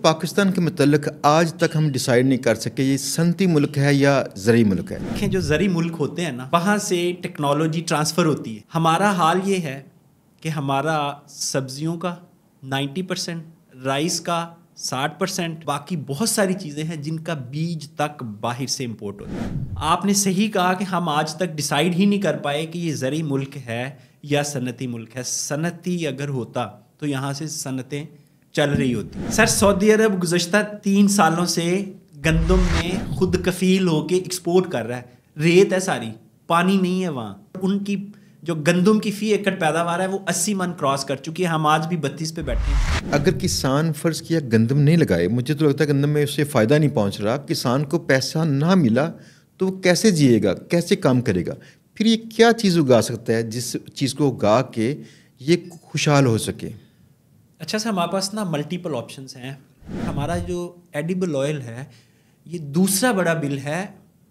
پاکستان کے متعلق آج تک ہم ڈیسائیڈ نہیں کر سکے یہ صنعتی ملک ہے یا زرعی ملک ہے. دیکھیں جو زرعی ملک ہوتے ہیں نا وہاں سے ٹیکنالوجی ٹرانسفر ہوتی ہے. ہمارا حال یہ ہے کہ ہمارا سبزیوں کا 90%، رائس کا 60%، باقی بہت ساری چیزیں ہیں جن کا بیج تک باہر سے امپورٹ ہوتا ہے. آپ نے صحیح کہا کہ ہم آج تک ڈیسائیڈ ہی نہیں کر پائے کہ یہ زرعی ملک ہے یا صنعتی ملک ہے. صنعتی اگر ہوتا تو یہاں سے صنعتیں چل رہی ہوتی. سر سعودی عرب گزشتہ 3 سالوں سے گندم میں خود کفیل ہو کے ایکسپورٹ کر رہا ہے. ریت ہے ساری، پانی نہیں ہے وہاں. ان کی جو گندم کی فی ایکڑ پیداوار ہے وہ 80 من کراس کر چکی ہے. ہم آج بھی 32 پہ بیٹھے ہیں. اگر کسان فرض کیا گندم نہیں لگائے، مجھے تو لگتا ہے گندم میں اس سے فائدہ نہیں پہنچ رہا، کسان کو پیسہ نہ ملا تو وہ کیسے جیے گا، کیسے کام کرے گا؟ پھر یہ کیا چیز اگا سکتا ہے جس چیز کو اگا کے یہ خوشحال ہو سکے؟ اچھا سر، ہمارے پاس نا ملٹیپل آپشنس ہیں. ہمارا جو ایڈیبل آئل ہے یہ دوسرا بڑا بل ہے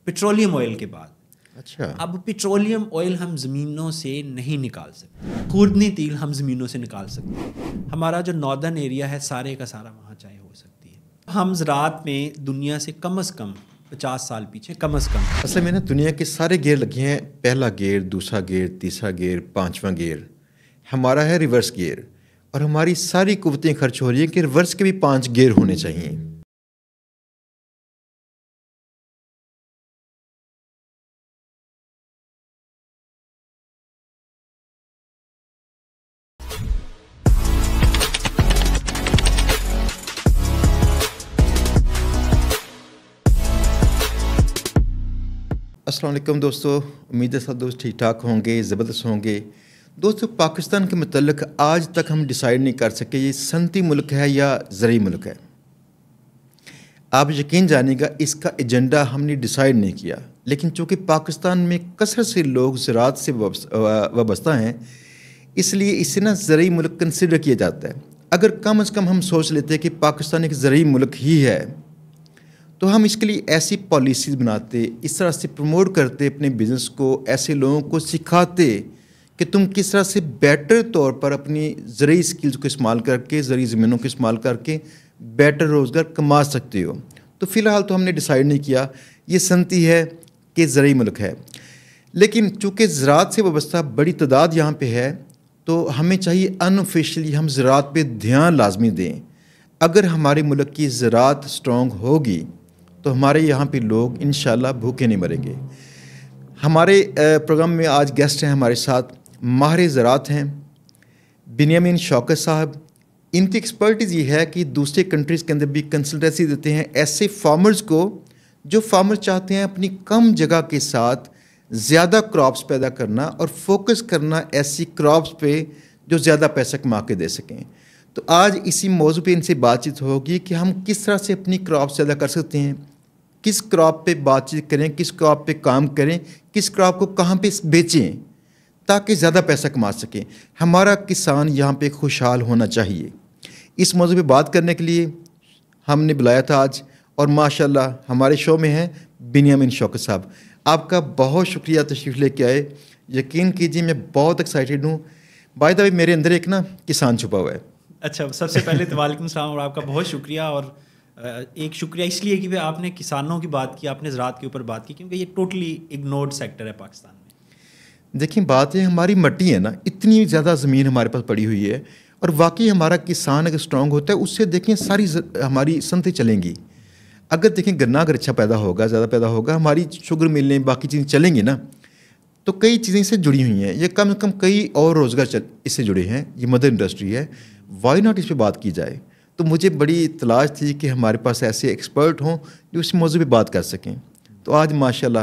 پیٹرولیم آئل کے بعد. اچھا، اب پیٹرولیم آئل ہم زمینوں سے نہیں نکال سکتے، خوردنی تیل ہم زمینوں سے نکال سکتے ہیں. ہمارا جو ناردرن ایریا ہے سارے کا سارا وہاں چاہے ہو سکتی ہے. ہم زراعت میں دنیا سے کم از کم 50 سال پیچھے، کم از کم. اصل میں نا دنیا کے سارے گیئر لگے ہیں، پہلا گیئر، دوسرا گیئر، تیسرا گیئر، 5واں گیئر. ہمارا ہے ریورس گیئر، اور ہماری ساری قوتیں خرچ ہو رہی ہیں کہ ریورس کے بھی 5 گیئر ہونے چاہیے. السلام علیکم دوستو، امید ہے سب دوست ٹھیک ٹھاک ہوں گے، زبردست ہوں گے. دوستو، پاکستان کے متعلق آج تک ہم ڈیسائیڈ نہیں کر سکے یہ صنعتی ملک ہے یا زرعی ملک ہے. آپ یقین جانیے گا اس کا ایجنڈا ہم نے ڈیسائیڈ نہیں کیا، لیکن چونکہ پاکستان میں کثرت سے لوگ زراعت سے وابستہ ہیں، اس لیے اسے نا زرعی ملک کنسیڈر کیا جاتا ہے. اگر کم از کم ہم سوچ لیتے کہ پاکستان ایک زرعی ملک ہی ہے تو ہم اس کے لیے ایسی پالیسیز بناتے، اس طرح سے پروموٹ کرتے اپنے بزنس کو، ایسے لوگوں کو سکھاتے کہ تم کس طرح سے بیٹر طور پر اپنی زرعی اسکلز کو استعمال کر کے، زرعی زمینوں کو استعمال کر کے بیٹر روزگار کما سکتے ہو. تو فی الحال تو ہم نے ڈیسائیڈ نہیں کیا یہ صنعتی ہے کہ زرعی ملک ہے. لیکن چونکہ زراعت سے وابستہ بڑی تعداد یہاں پہ ہے تو ہمیں چاہیے انآفیشلی ہم زراعت پہ دھیان لازمی دیں. اگر ہمارے ملک کی زراعت اسٹرانگ ہوگی تو ہمارے یہاں پہ لوگ انشاءاللہ بھوکے نہیں مریں گے. ہمارے پروگرام میں آج گیسٹ ہیں ہمارے ساتھ، ماہر زراعت ہیں بنیامین شوکت صاحب. ان کی ایکسپرٹیز یہ ہے کہ دوسرے کنٹریز کے اندر بھی کنسلٹنسی دیتے ہیں ایسے فارمرز کو جو فارمر چاہتے ہیں اپنی کم جگہ کے ساتھ زیادہ کراپس پیدا کرنا اور فوکس کرنا ایسی کراپس پہ جو زیادہ پیسہ کما کے دے سکیں. تو آج اسی موضوع پہ ان سے بات چیت ہوگی کہ ہم کس طرح سے اپنی کراپس زیادہ کر سکتے ہیں، کس کراپ پہ بات چیت کریں، کس کراپ پہ کام کریں، کس کراپ کو کہاں پہ بیچیں تاکہ زیادہ پیسہ کما سکیں. ہمارا کسان یہاں پہ خوشحال ہونا چاہیے. اس موضوع پہ بات کرنے کے لیے ہم نے بلایا تھا آج، اور ماشاءاللہ ہمارے شو میں ہیں بنیامین شوکت صاحب. آپ کا بہت شکریہ تشریف لے کے آئے. یقین کیجیے میں بہت ایکسائٹیڈ ہوں. بائی دا وے میرے اندر ایک نا کسان چھپا ہوا ہے. اچھا، سب سے پہلے تو وعلیکم السلام اور آپ کا بہت شکریہ. اور ایک شکریہ اس لیے کہ آپ نے کسانوں کی بات کی، آپ نے زراعت کے اوپر بات کی، کیونکہ یہ ٹوٹلی اگنورڈ سیکٹر ہے پاکستان میں. دیکھیں بات ہے ہماری مٹی ہے نا، اتنی زیادہ زمین ہمارے پاس پڑی ہوئی ہے، اور واقعی ہمارا کسان اگر اسٹرانگ ہوتا ہے اس سے دیکھیں ساری ہماری صنعتیں چلیں گی. اگر دیکھیں گنا اگر اچھا پیدا ہوگا، زیادہ پیدا ہوگا، ہماری شوگر ملیں، باقی چیزیں چلیں گی نا. تو کئی چیزیں اس سے جڑی ہوئی ہیں، یہ کم از کم کئی اور روزگار اس سے جڑے ہیں. یہ مدر انڈسٹری ہے، وائی ناٹ اس پہ بات کی جائے. تو مجھے بڑی تلاش تھی کہ ہمارے پاس ایسے ایکسپرٹ ہوں جو اس موضوع پہ بات کر سکیں. تو آج ماشاءاللہ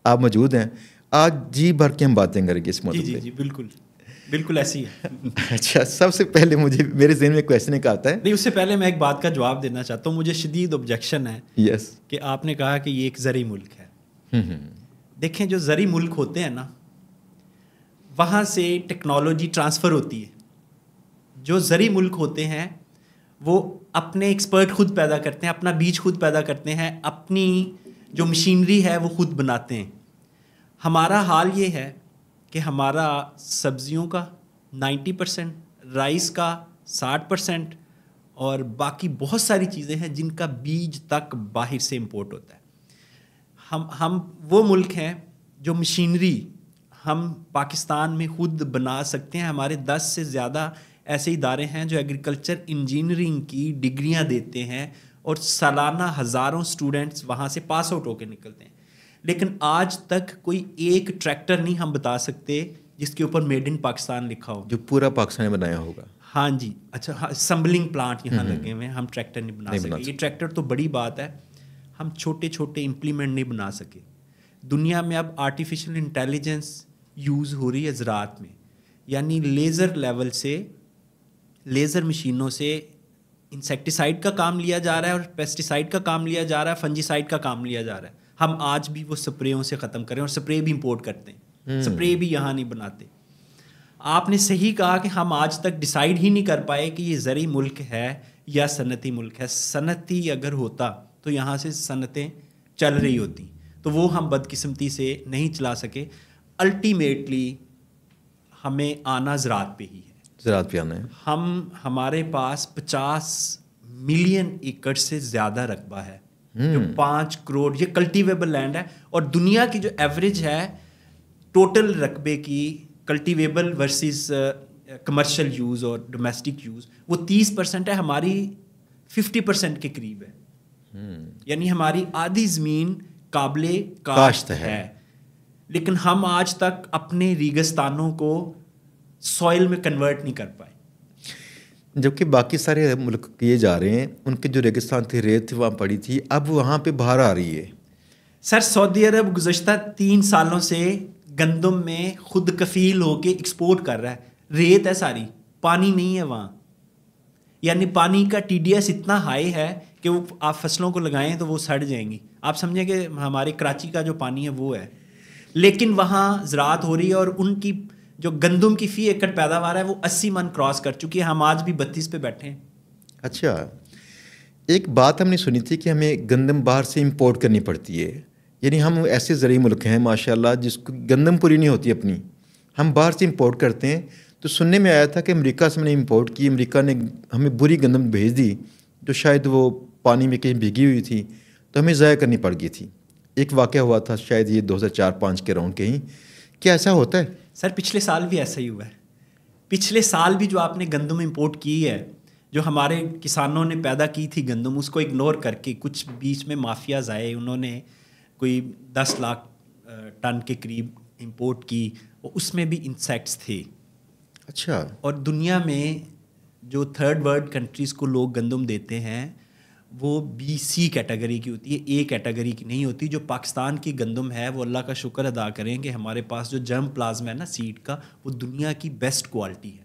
آپ موجود ہیں. آج جی بھر کے ہم باتیں کریں گے اس موضوع پہ. جی بالکل بالکل ایسی ہے. اچھا، سب سے پہلے مجھے میرے ذہن میں کویسچن ایک آتا ہے. نہیں، اس سے پہلے میں ایک بات کا جواب دینا چاہتا ہوں. مجھے شدید آبجیکشن ہے یس کہ آپ نے کہا کہ یہ ایک زرعی ملک ہے. دیکھیں جو زرعی ملک ہوتے ہیں نا وہاں سے ٹیکنالوجی ٹرانسفر ہوتی ہے. جو زرعی ملک ہوتے ہیں وہ اپنے ایکسپرٹ خود پیدا کرتے ہیں، اپنا بیج خود پیدا کرتے ہیں، اپنی جو مشینری ہے وہ خود بناتے ہیں. ہمارا حال یہ ہے کہ ہمارا سبزیوں کا 90%، رائس کا 60%، اور باقی بہت ساری چیزیں ہیں جن کا بیج تک باہر سے امپورٹ ہوتا ہے. ہم وہ ملک ہیں جو مشینری ہم پاکستان میں خود بنا سکتے ہیں. ہمارے 10 سے زیادہ ایسے ادارے ہیں جو ایگریکلچر انجینئرنگ کی ڈگریاں دیتے ہیں اور سالانہ ہزاروں اسٹوڈنٹس وہاں سے پاس آؤٹ ہو کے نکلتے ہیں. لیکن آج تک کوئی ایک ٹریکٹر نہیں ہم بتا سکتے جس کے اوپر میڈ ان پاکستان لکھا ہو, جو پورا پاکستان میں بنایا ہوگا. ہاں جی, اچھا اسمبلنگ پلانٹ یہاں لگے ہوئے ہیں, ہم ٹریکٹر نہیں بنا سکے. یہ ٹریکٹر تو بڑی بات ہے, ہم چھوٹے چھوٹے امپلیمنٹ نہیں بنا سکے. دنیا میں اب آرٹیفیشل انٹیلیجنس یوز ہو رہی ہے زراعت میں, یعنی لیزر لیول سے, لیزر مشینوں سے انسیکٹیسائڈ کا کام لیا جا رہا ہے اور پیسٹیسائڈ کا کام لیا جا رہا ہے, فنجیسائڈ کا کام لیا جا رہا ہے. ہم آج بھی وہ سپریوں سے ختم کریں, اور سپرے بھی امپورٹ کرتے ہیں, سپرے بھی یہاں نہیں بناتے. آپ نے صحیح کہا کہ ہم آج تک ڈیسائیڈ ہی نہیں کر پائے کہ یہ زرعی ملک ہے یا صنعتی ملک ہے. صنعتی اگر ہوتا تو یہاں سے صنعتیں چل رہی ہوتی, تو وہ ہم بدقسمتی سے نہیں چلا سکے. الٹیمیٹلی ہمیں آنا زراعت پہ ہی ہے, زراعت پہ آنا ہے. ہمارے پاس 50 ملین ایکڑ سے زیادہ رقبہ ہے, جو 5 کروڑ, یہ کلٹیویبل لینڈ ہے. اور دنیا کی جو ایوریج ہے ٹوٹل رقبے کی کلٹیویبل ورسز کمرشل یوز اور ڈومیسٹک یوز, وہ 30% ہے, ہماری 50% کے قریب ہے. یعنی ہماری آدھی زمین قابل کاشت ہے, لیکن ہم آج تک اپنے ریگستانوں کو سوئل میں کنورٹ نہیں کر پائے. جبکہ باقی سارے ملک کیے جا رہے ہیں, ان کے جو ریگستان تھی, ریت وہاں پڑی تھی, اب وہاں پہ بہار آ رہی ہے. سر سعودی عرب گزشتہ 3 سالوں سے گندم میں خود کفیل ہو کے ایکسپورٹ کر رہا ہے. ریت ہے ساری, پانی نہیں ہے وہاں, یعنی پانی کا ٹی ڈی ایس اتنا ہائی ہے کہ وہ آپ فصلوں کو لگائیں تو وہ سڑ جائیں گی. آپ سمجھیں کہ ہمارے کراچی کا جو پانی ہے وہ ہے, لیکن وہاں زراعت ہو رہی ہے اور ان کی جو گندم کی فی ایکڑ پیداوار ہے وہ 80 من کراس کر چکی ہے. ہم آج بھی 32 پہ بیٹھے ہیں. اچھا, ایک بات ہم نے سنی تھی کہ ہمیں گندم باہر سے امپورٹ کرنی پڑتی ہے. یعنی ہم ایسے زرعی ملک ہیں ماشاءاللہ جس کو گندم پوری نہیں ہوتی اپنی, ہم باہر سے امپورٹ کرتے ہیں. تو سننے میں آیا تھا کہ امریکہ سے میں نے امپورٹ کی, امریکہ نے ہمیں بری گندم بھیج دی جو شاید وہ پانی میں کہیں بھیگی ہوئی تھی, تو ہمیں ضائع کرنی پڑ گئی تھی. ایک واقعہ ہوا تھا شاید یہ 2004-05 کے راؤنڈ کہیں. کیا ایسا ہوتا ہے؟ سر پچھلے سال بھی ایسا ہی ہوا ہے. پچھلے سال بھی جو آپ نے گندم امپورٹ کی ہے, جو ہمارے کسانوں نے پیدا کی تھی گندم, اس کو اگنور کر کے کچھ بیچ میں مافیاز آئے, انہوں نے کوئی 10 لاکھ ٹن کے قریب امپورٹ کی, اور اس میں بھی انسیکٹس تھے. اچھا. اور دنیا میں جو 3rd ورلڈ کنٹریز کو لوگ گندم دیتے ہیں وہ BC کیٹیگری کی ہوتی ہے, A کیٹیگری کی نہیں ہوتی. جو پاکستان کی گندم ہے وہ اللہ کا شکر ادا کریں کہ ہمارے پاس جو جرم پلازم ہے نا سیڈ کا, وہ دنیا کی بیسٹ کوالٹی ہے.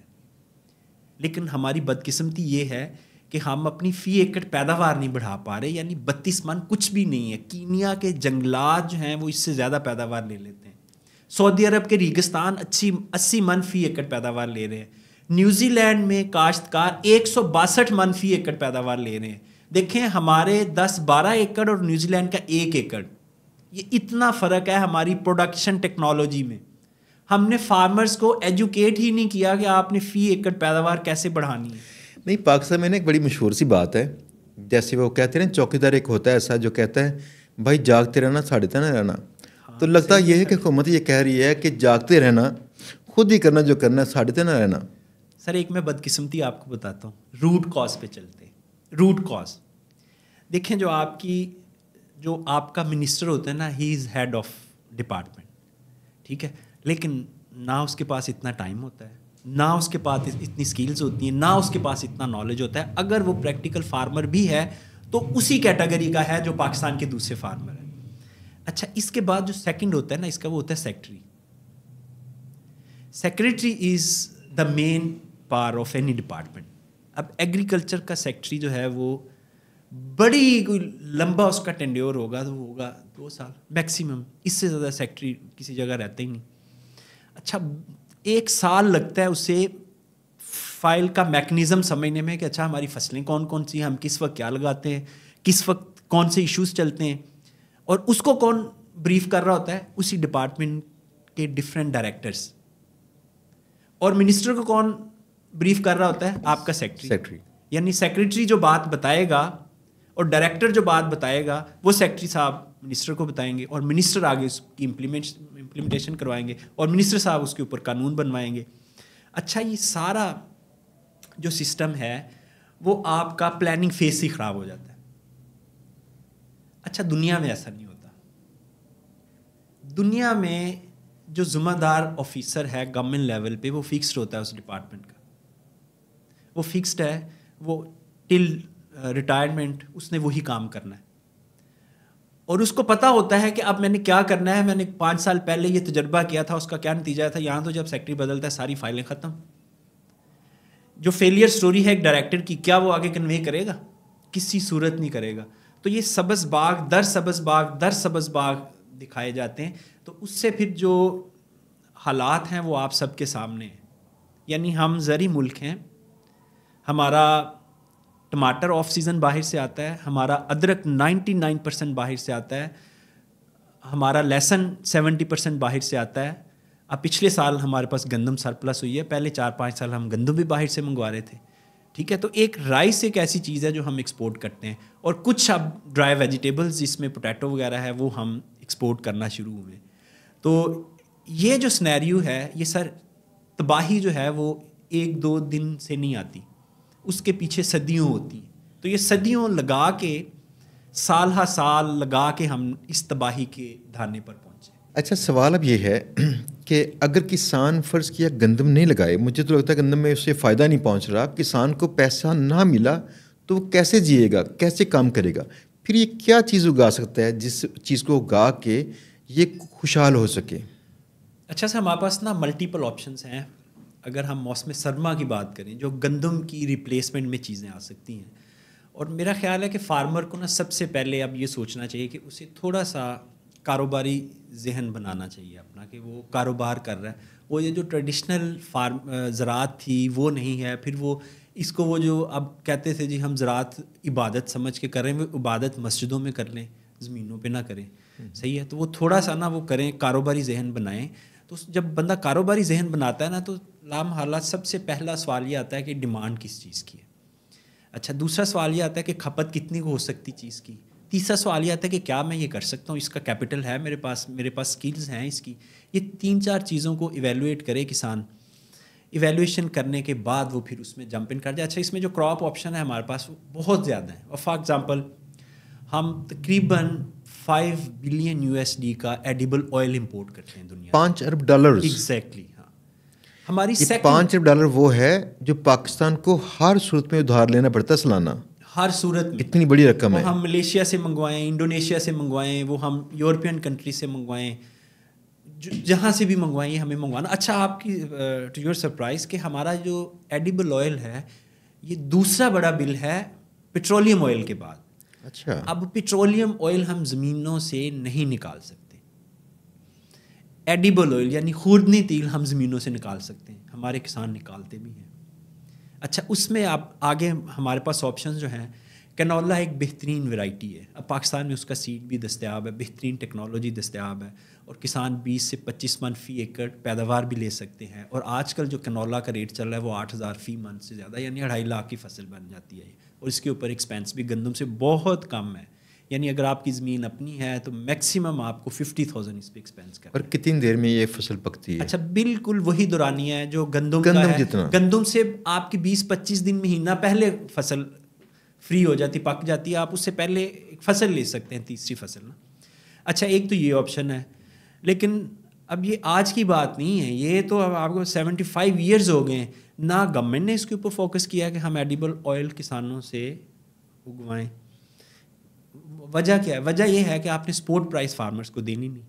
لیکن ہماری بدقسمتی یہ ہے کہ ہم اپنی فی ایکڑ پیداوار نہیں بڑھا پا رہے. یعنی 32 من کچھ بھی نہیں ہے. کینیا کے جنگلات جو ہیں وہ اس سے زیادہ پیداوار لے لیتے ہیں. سعودی عرب کے ریگستان 80 من فی ایکڑ پیداوار لے رہے ہیں. نیوزی لینڈ میں کاشتکار 162 من فی ایکڑ پیداوار لے رہے ہیں. دیکھیں ہمارے 10-12 ایکڑ اور نیوزی لینڈ کا 1 ایکڑ, یہ اتنا فرق ہے ہماری پروڈکشن ٹیکنالوجی میں. ہم نے فارمرز کو ایجوکیٹ ہی نہیں کیا کہ آپ نے فی ایکڑ پیداوار کیسے بڑھانی ہے. نہیں, پاکستان میں نا ایک بڑی مشہور سی بات ہے, جیسے وہ کہتے ہیں نا چوکیدار ایک ہوتا ہے ایسا جو کہتا ہے بھائی جاگتے رہنا ساڑھتے نہ رہنا. تو لگتا یہ ہے کہ حکومت یہ کہہ رہی ہے کہ جاگتے رہنا, خود ہی کرنا جو کرنا ہے, ساڑھتے نہ رہنا. سر ایک میں بدقسمتی آپ کو بتاتا ہوں, روٹ کاز پہ چلتے ہیں. روٹ کاز دیکھیں, جو آپ کا منسٹر ہوتا ہے نا, ہی از ہیڈ آف ڈپارٹمنٹ, ٹھیک ہے, لیکن نہ اس کے پاس اتنا ٹائم ہوتا ہے, نہ اس کے پاس اتنی سکلز ہوتی ہیں, نہ اس کے پاس اتنا نالج ہوتا ہے. اگر وہ پریکٹیکل فارمر بھی ہے تو اسی کیٹیگری کا ہے جو پاکستان کے دوسرے فارمر ہیں. اچھا, اس کے بعد جو سیکنڈ ہوتا ہے نا, اس کا وہ ہوتا ہے سیکٹری. سیکریٹری از دا مین پار آف اینی ڈپارٹمنٹ. اب ایگریکلچر کا سیکٹری جو ہے وہ بڑی کوئی لمبا اس کا ٹینڈیور ہوگا تو وہ ہوگا 2 سال میکسیمم, اس سے زیادہ سیکٹری کسی جگہ رہتا ہی نہیں. اچھا 1 سال لگتا ہے اسے فائل کا میکنزم سمجھنے میں کہ اچھا ہماری فصلیں کون کون سی ہیں, ہم کس وقت کیا لگاتے ہیں, کس وقت کون سے ایشوز چلتے ہیں, اور اس کو کون بریف کر رہا ہوتا ہے, اسی ڈپارٹمنٹ کے ڈفرینٹ ڈائریکٹرس. اور منسٹر کو کون بریف کر رہا ہوتا ہے, آپ کا سیکٹری. یعنی سیکریٹری جو بات بتائے گا اور ڈائریکٹر جو بات بتائے گا وہ سیکریٹری صاحب منسٹر کو بتائیں گے اور منسٹر آگے اس کی امپلیمنٹیشن کروائیں گے اور منسٹر صاحب اس کے اوپر قانون بنوائیں گے. اچھا یہ سارا جو سسٹم ہے وہ آپ کا پلاننگ فیز سے خراب ہو جاتا ہے. اچھا دنیا میں ایسا نہیں ہوتا. دنیا میں جو ذمہ دار آفیسر ہے گورنمنٹ لیول پہ وہ فکسڈ ہوتا ہے اس ڈپارٹمنٹ کا, وہ فکسڈ ہے, وہ ٹل ریٹائرمنٹ اس نے وہی کام کرنا ہے اور اس کو پتہ ہوتا ہے کہ اب میں نے کیا کرنا ہے. میں نے 5 سال پہلے یہ تجربہ کیا تھا, اس کا کیا نتیجہ تھا. یہاں تو جب سیکٹری بدلتا ہے ساری فائلیں ختم. جو فیلئر سٹوری ہے ایک ڈائریکٹر کی, کیا وہ آگے کنوے کرے گا؟ کسی صورت نہیں کرے گا. تو یہ سبز باغ در سبز باغ در سبز باغ دکھائے جاتے ہیں. تو اس سے پھر جو حالات ہیں وہ آپ سب کے سامنے ہیں. یعنی ہم زرعی ملک ہیں, ہمارا ٹماٹر آف سیزن باہر سے آتا ہے, ہمارا ادرک 99% باہر سے آتا ہے, ہمارا لہسن 70% باہر سے آتا ہے. اب پچھلے سال ہمارے پاس گندم سرپلس ہوئی ہے, پہلے 4-5 سال ہم گندم بھی باہر سے منگوا رہے تھے. ٹھیک ہے, تو ایک رائس ایک ایسی چیز ہے جو ہم ایکسپورٹ کرتے ہیں, اور کچھ اب ڈرائی ویجیٹیبلز جس میں پوٹیٹو وغیرہ ہے وہ ہم ایکسپورٹ کرنا شروع ہوئے. تو یہ جو سنیریو ہے یہ سر تباہی جو ہے وہ 1-2 دن سے نہیں آتی, اس کے پیچھے صدیوں ہوتی ہیں. تو یہ صدیوں لگا کے سال ہا سال لگا کے ہم اس تباہی کے دھانے پر پہنچے. اچھا سوال اب یہ ہے کہ اگر کسان فرض کیا گندم نہیں لگائے, مجھے تو لگتا ہے گندم میں اس سے فائدہ نہیں پہنچ رہا, کسان کو پیسہ نہ ملا تو وہ کیسے جیے گا, کیسے کام کرے گا؟ پھر یہ کیا چیز اگا سکتا ہے جس چیز کو اگا کے یہ خوشحال ہو سکے؟ اچھا سر ہمارے پاس نا ملٹیپل آپشنس ہیں. اگر ہم موسم سرما کی بات کریں جو گندم کی ریپلیسمنٹ میں چیزیں آ سکتی ہیں, اور میرا خیال ہے کہ فارمر کو نا سب سے پہلے اب یہ سوچنا چاہیے کہ اسے تھوڑا سا کاروباری ذہن بنانا چاہیے اپنا, کہ وہ کاروبار کر رہا ہے. وہ یہ جو ٹریڈیشنل زراعت تھی وہ نہیں ہے. پھر وہ اس کو وہ جو اب کہتے تھے جی ہم زراعت عبادت سمجھ کے کریں, وہ عبادت مسجدوں میں کر لیں, زمینوں پہ نہ کریں. صحیح ہے, تو وہ تھوڑا سا نا وہ کریں, کاروباری ذہن بنائیں. تو جب بندہ کاروباری ذہن بناتا ہے نا تو لامحالہ سب سے پہلا سوال یہ آتا ہے کہ ڈیمانڈ کس چیز کی ہے. اچھا دوسرا سوال یہ آتا ہے کہ کھپت کتنی کو ہو سکتی چیز کی. تیسرا سوال یہ آتا ہے کہ کیا میں یہ کر سکتا ہوں, اس کا کیپٹل ہے میرے پاس سکلز ہیں اس کی. یہ 3-4 چیزوں کو ایویلویٹ کرے کسان. ایویلویشن کرنے کے بعد وہ پھر اس میں جمپ ان کر جائے. اچھا اس میں جو کراپ آپشن ہے ہمارے پاس وہ بہت زیادہ ہیں. اور فار ایگزامپل ہم تقریباً $5 بلین کا ایڈیبل آئل امپورٹ کرتے ہیں دنیا. $5 ارب. ایگزیکٹلی ہاں. ہماری $5 ارب وہ ہے جو پاکستان کو ہر صورت میں ادھار لینا پڑتا ہے سالانہ, ہر صورت میں. اتنی بڑی رقم ہے. ہم ملیشیا سے منگوائیں, انڈونیشیا سے منگوائیں, وہ ہم یورپین کنٹری سے منگوائیں, جہاں سے بھی منگوائیں ہمیں منگوانا. اچھا آپ کی ٹو یور سرپرائز کہ ہمارا جو ایڈیبل آئل ہے یہ دوسرا بڑا بل ہے پیٹرولیم آئل کے بعد. اچھا اب پیٹرولیم آئل ہم زمینوں سے نہیں نکال سکتے, ایڈیبل آئل یعنی خوردنی تیل ہم زمینوں سے نکال سکتے ہیں, ہمارے کسان نکالتے بھی ہیں. اچھا اس میں آپ آگے ہمارے پاس آپشنز جو ہیں, کینولا ایک بہترین ویرائٹی ہے. اب پاکستان میں اس کا سیڈ بھی دستیاب ہے, بہترین ٹیکنالوجی دستیاب ہے, اور کسان 20 سے 25 من فی ایکڑ پیداوار بھی لے سکتے ہیں. اور آج کل جو کینولا کا ریٹ چل رہا ہے وہ 8,000 فی من سے زیادہ, یعنی 2.5 لاکھ کی فصل بن جاتی ہے. اور اس کے اوپر ایکسپینس بھی گندم سے بہت کم ہے. یعنی اگر آپ کی زمین اپنی ہے تو میکسیمم آپ کو 50,000 اس پہ ایکسپینس کرنا. اور کتنی دیر میں یہ فصل پکتی ہے؟ اچھا بالکل وہی دورانیہ ہے جو گندم کا ہے. گندم سے آپ کی 20-25 دن مہینہ پہلے فصل فری ہو جاتی, پک جاتی ہے. آپ اس سے پہلے ایک فصل لے سکتے ہیں, تیسری فصل نا. اچھا ایک تو یہ آپشن ہے, لیکن اب یہ آج کی بات نہیں ہے, یہ تو اب آپ کو 75 ایئرز ہو گئے ہیں. نہ گورنمنٹ نے اس کے اوپر فوکس کیا کہ ہم ایڈیبل آئل کسانوں سے اگوائیں. وجہ کیا ہے؟ وجہ یہ ہے کہ آپ نے سپورٹ پرائز فارمرز کو دینی نہیں.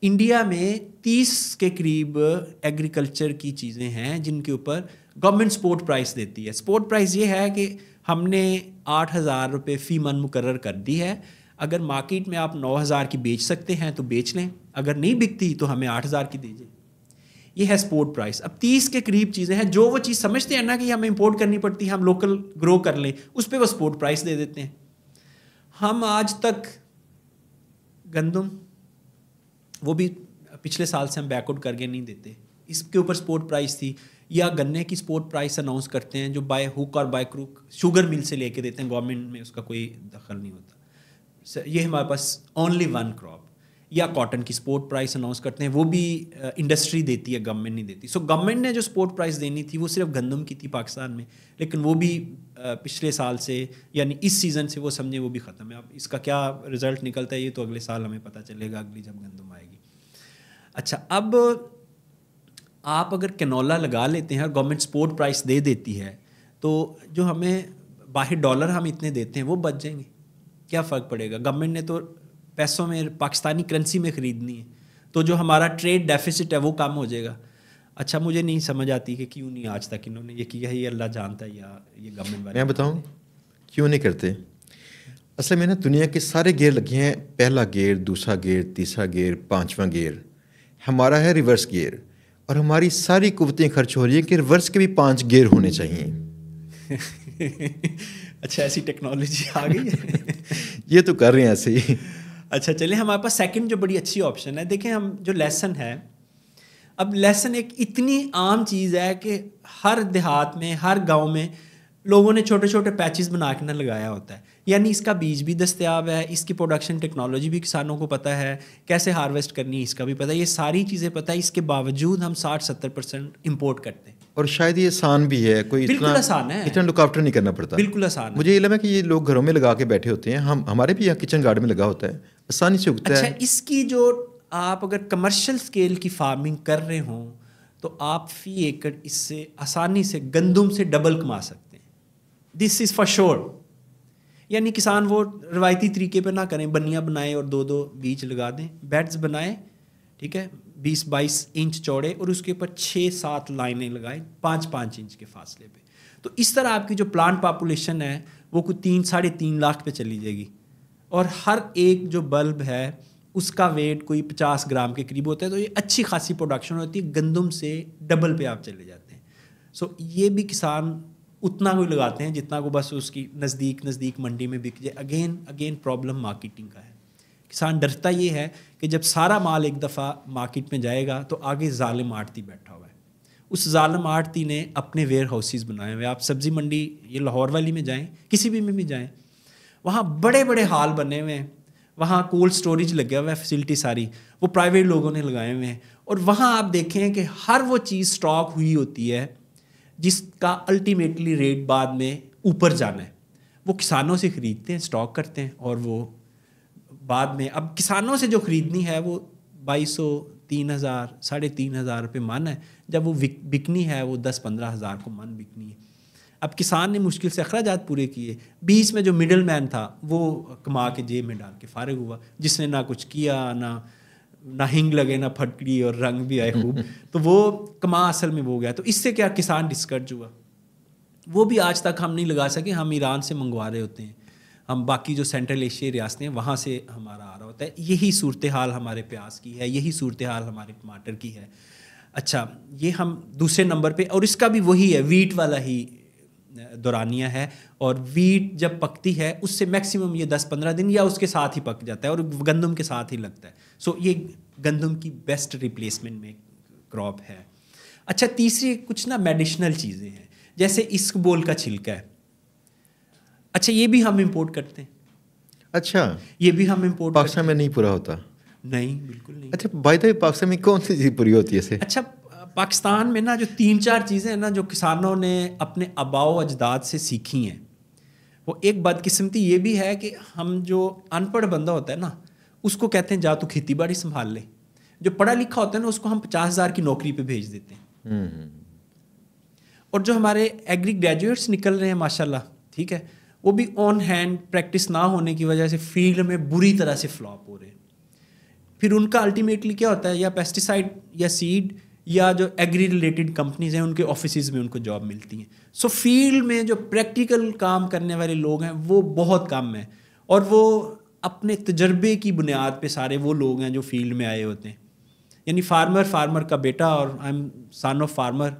انڈیا میں 30 کے قریب ایگریکلچر کی چیزیں ہیں جن کے اوپر گورنمنٹ سپورٹ پرائز دیتی ہے. سپورٹ پرائز یہ ہے کہ ہم نے 8,000 روپے فی من مقرر کر دی ہے. اگر مارکیٹ میں آپ 9,000 کی بیچ سکتے ہیں تو بیچ لیں, اگر نہیں بکتی تو ہمیں 8,000 کی دیجیے. یہ ہے سپورٹ پرائز. اب 30 کے قریب چیزیں ہیں, جو وہ چیز سمجھتے ہیں نا کہ ہمیں امپورٹ کرنی پڑتی ہے, ہم لوکل گرو کر لیں, اس پہ وہ سپورٹ پرائز دے دیتے ہیں. ہم آج تک گندم وہ بھی پچھلے سال سے ہم بیک آؤٹ کر کے نہیں دیتے, اس کے اوپر سپورٹ پرائز تھی. یا گنے کی سپورٹ پرائس اناؤنس کرتے ہیں جو بائی ہوک اور بائی کروک شوگر مل سے لے کے دیتے ہیں, گورنمنٹ میں اس کا کوئی دخل نہیں ہوتا. یہ ہمارے پاس اونلی ون کراپ. یا کاٹن کی سپورٹ پرائس اناؤنس کرتے ہیں, وہ بھی انڈسٹری دیتی ہے, گورنمنٹ نہیں دیتی. سو گورنمنٹ نے جو سپورٹ پرائس دینی تھی وہ صرف گندم کی تھی پاکستان میں, لیکن وہ بھی پچھلے سال سے یعنی اس سیزن سے وہ سمجھیں وہ بھی ختم ہے. اب اس کا کیا رزلٹ نکلتا ہے یہ تو اگلے سال ہمیں پتہ چلے گا, اگلی جب گندم آئے گی. اچھا, اب آپ اگر کنولا لگا لیتے ہیں اور گورنمنٹ سپورٹ پرائس دے دیتی ہے تو جو ہمیں باہر ڈالر ہم اتنے دیتے ہیں وہ بچ جائیں گے. کیا فرق پڑے گا؟ گورنمنٹ نے تو پیسوں میں پاکستانی کرنسی میں خریدنی ہے, تو جو ہمارا ٹریڈ ڈیفیسٹ ہے وہ کم ہو جائے گا. اچھا, مجھے نہیں سمجھ آتی کہ کیوں نہیں آج تک انہوں نے یہ کیا ہے, یہ اللہ جانتا ہے یا یہ گورنمنٹ والے. میں بتاؤں کیوں نہیں کرتے. اصل میں نا دنیا کے سارے گیئر لگے ہیں, پہلا گیئر, دوسرا گیئر, تیسرا گیئر, پانچواں گیئر. ہمارا ہے ریورس گیئر, اور ہماری ساری قوتیں خرچ ہو رہی ہیں کہ ریورس کے بھی 5 گیئر ہونے چاہیے. اچھا, ایسی ٹیکنالوجی آ گئی ہے. یہ تو کر رہے ہیں ایسے ہی. اچھا چلیں, ہمارے پاس سیکنڈ جو بڑی اچھی آپشن ہے, دیکھیں ہم جو لیسن ہے, اب لیسن ایک اتنی عام چیز ہے کہ ہر دیہات میں, ہر گاؤں میں لوگوں نے چھوٹے چھوٹے پیچز بنا کے نہ لگایا ہوتا ہے. یعنی اس کا بیج بھی دستیاب ہے, اس کی پروڈکشن ٹیکنالوجی بھی کسانوں کو پتہ ہے, کیسے ہارویسٹ کرنی ہے اس کا بھی پتہ ہے, یہ ساری چیزیں پتہ ہے. اس کے باوجود ہم 60-70% امپورٹ کرتے ہیں. اور شاید یہ آسان بھی ہے, کوئی بالکل آسان ہے, اتنا لک آفٹر نہیں کرنا پڑتا. بالکل آسان ہے. مجھے علم ہے کہ یہ لوگ گھروں میں لگا کے بیٹھے ہوتے ہیں, ہمارے بھی یہاں کچن گارڈن میں لگا ہوتا ہے, آسانی سے اگتا ہے. اچھا, اس کی جو آپ اگر کمرشل اسکیل کی فارمنگ کر رہے ہوں تو آپ فی ایکڑ اس سے آسانی سے گندم سے ڈبل کما سکتے ہیں. دس از فار شور. یعنی کسان وہ روایتی طریقے پہ نہ کریں, بنیاں بنائیں اور 2-2 بیج لگا دیں, بیڈز بنائیں, ٹھیک ہے, 20-22 انچ چوڑے, اور اس کے اوپر 6-7 لائنیں لگائیں 5-5 انچ کے فاصلے پہ. تو اس طرح آپ کی جو پلانٹ پاپولیشن ہے وہ کوئی 3-3.5 لاکھ پہ چلی جائے گی, اور ہر ایک جو بلب ہے اس کا ویٹ کوئی 50 گرام کے قریب ہوتا ہے. تو یہ اچھی خاصی پروڈکشن ہوتی ہے, گندم سے ڈبل پہ آپ چلے جاتے ہیں. سو یہ بھی کسان اتنا کوئی لگاتے ہیں جتنا کو بس اس کی نزدیک منڈی میں بک جائے. اگین پرابلم مارکیٹنگ کا ہے. کسان ڈرتا یہ ہے کہ جب سارا مال ایک دفعہ مارکیٹ میں جائے گا تو آگے ظالم آڑتی بیٹھا ہوا ہے. اس ظالم آڑتی نے اپنے ویئر ہاؤسز بنائے ہوئے. آپ سبزی منڈی یہ لاہور والی میں جائیں, کسی بھی جائیں, وہاں بڑے بڑے ہال بنے ہوئے ہیں, وہاں کولڈ سٹوریج لگا ہوا ہے, فیسلٹی ساری وہ پرائیویٹ لوگوں نے لگائے ہوئے ہیں. اور وہاں آپ دیکھیں کہ ہر وہ چیز سٹاک ہوئی ہوتی ہے جس کا الٹیمیٹلی ریٹ بعد میں اوپر جانا ہے. وہ کسانوں سے خریدتے ہیں, سٹاک کرتے ہیں, اور وہ بعد میں اب کسانوں سے جو خریدنی ہے وہ 2200, 3000, 3500 روپے من ہے. جب وہ بکنی ہے وہ 10-15 ہزار کو من بکنی ہے. اب کسان نے مشکل سے اخراجات پورے کیے, بیچ میں جو مڈل مین تھا وہ کما کے جیب میں ڈال کے فارغ ہوا, جس نے نہ کچھ کیا, نہ ہنگ لگے, نہ پھٹکڑی, اور رنگ بھی آئے خوب, تو وہ کما اصل میں وہ گیا. تو اس سے کیا کسان ڈسکرج ہوا. وہ بھی آج تک ہم نہیں لگا سکے, ہم ایران سے منگوا رہے ہوتے ہیں, ہم باقی جو سینٹرل ایشیا ریاستیں ہیں وہاں سے ہمارا آ رہا ہوتا ہے. یہی صورتحال ہمارے پیاز کی ہے, یہی صورتحال ہمارے ٹماٹر کی ہے. اچھا, یہ ہم دوسرے نمبر پہ, اور اس کا بھی وہی ہے, ویٹ والا ہی دورانیہ ہے. اور ویٹ جب پکتی ہے اس سے میکسیمم یہ 10-15 دن یا اس کے ساتھ ہی پک جاتا ہے, اور گندم کے ساتھ ہی لگتا ہے. سو یہ گندم کی بیسٹ ریپلیسمنٹ میں کراپ ہے. اچھا, تیسری کچھ نا میڈیشنل چیزیں ہیں, جیسے اسکبول کا چھلکا ہے. اچھا, یہ بھی ہم امپورٹ کرتے ہیں. اچھا, یہ بھی ہم امپورٹ پاکستان میں نہیں پورا ہوتا. نہیں, بالکل نہیں. اچھا, بائی دا وے پاکستان میں کون سی چیز پوری ہوتی ہے اسے؟ اچھا, پاکستان میں نا جو 3-4 چیزیں ہیں نا جو کسانوں نے اپنے آباء و اجداد سے سیکھی ہیں, وہ ایک بدقسمتی یہ بھی ہے کہ ہم جو ان پڑھ بندہ ہوتا ہے نا اس کو کہتے ہیں جا تو کھیتی باڑی سنبھال لے. جو پڑھا لکھا ہوتا ہے نا اس کو ہم 50,000 کی نوکری پہ بھیج دیتے ہیں. اور جو ہمارے ایگری گریجویٹس نکل رہے ہیں ماشاءاللہ, ٹھیک ہے, وہ بھی آن ہینڈ پریکٹس نہ ہونے کی وجہ سے فیلڈ میں بری طرح سے فلاپ ہو رہے ہیں. پھر ان کا الٹیمیٹلی کیا ہوتا ہے, یا پیسٹیسائڈ یا سیڈ یا جو ایگری ریلیٹڈ کمپنیز ہیں ان کے آفیسز میں ان کو جاب ملتی ہیں. سو فیلڈ میں جو پریکٹیکل کام کرنے والے لوگ ہیں وہ بہت کم ہیں, اور وہ اپنے تجربے کی بنیاد پہ سارے وہ لوگ ہیں جو فیلڈ میں آئے ہوتے ہیں. یعنی فارمر کا بیٹا, اور I am son of farmer,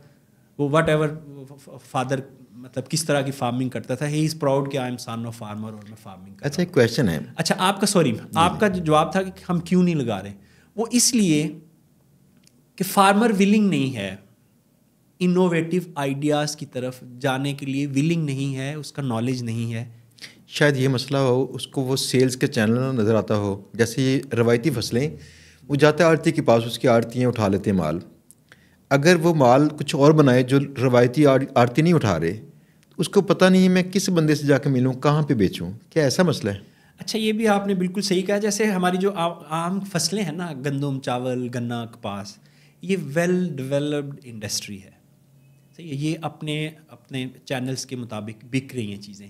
وہ وٹ ایور فادر مطلب کس طرح کی فارمنگ کرتا تھا, ہی از پراؤڈ کہ I am son of farmer اور میں فارمنگ کرتا ہوں. اچھا, ایک کویشچن ہے. اچھا, آپ کا جو جواب تھا کہ ہم کیوں نہیں لگا رہے, وہ اس لیے کہ فارمر ولنگ نہیں ہے. انوویٹیو آئیڈیاز کی طرف جانے کے لیے ولنگ نہیں ہے, اس کا نالج نہیں ہے. شاید یہ مسئلہ ہو, اس کو وہ سیلز کے چینل نہ نظر آتا ہو. جیسے یہ روایتی فصلیں, وہ جاتا ہے آڑتی کے پاس, اس کی آڑتیاں اٹھا لیتے ہیں مال. اگر وہ مال کچھ اور بنائے جو روایتی آڑتی نہیں اٹھا رہے, اس کو پتہ نہیں ہے میں کس بندے سے جا کے ملوں, کہاں پہ بیچوں. کیا ایسا مسئلہ ہے؟ اچھا, یہ بھی آپ نے بالکل صحیح کہا. جیسے ہماری جو عام فصلیں ہیں نا, گندم, چاول, گنا, کپاس, یہ ویل ڈیولپڈ انڈسٹری ہے. صحیح ہے, یہ اپنے چینلز کے مطابق بک رہی ہیں چیزیں.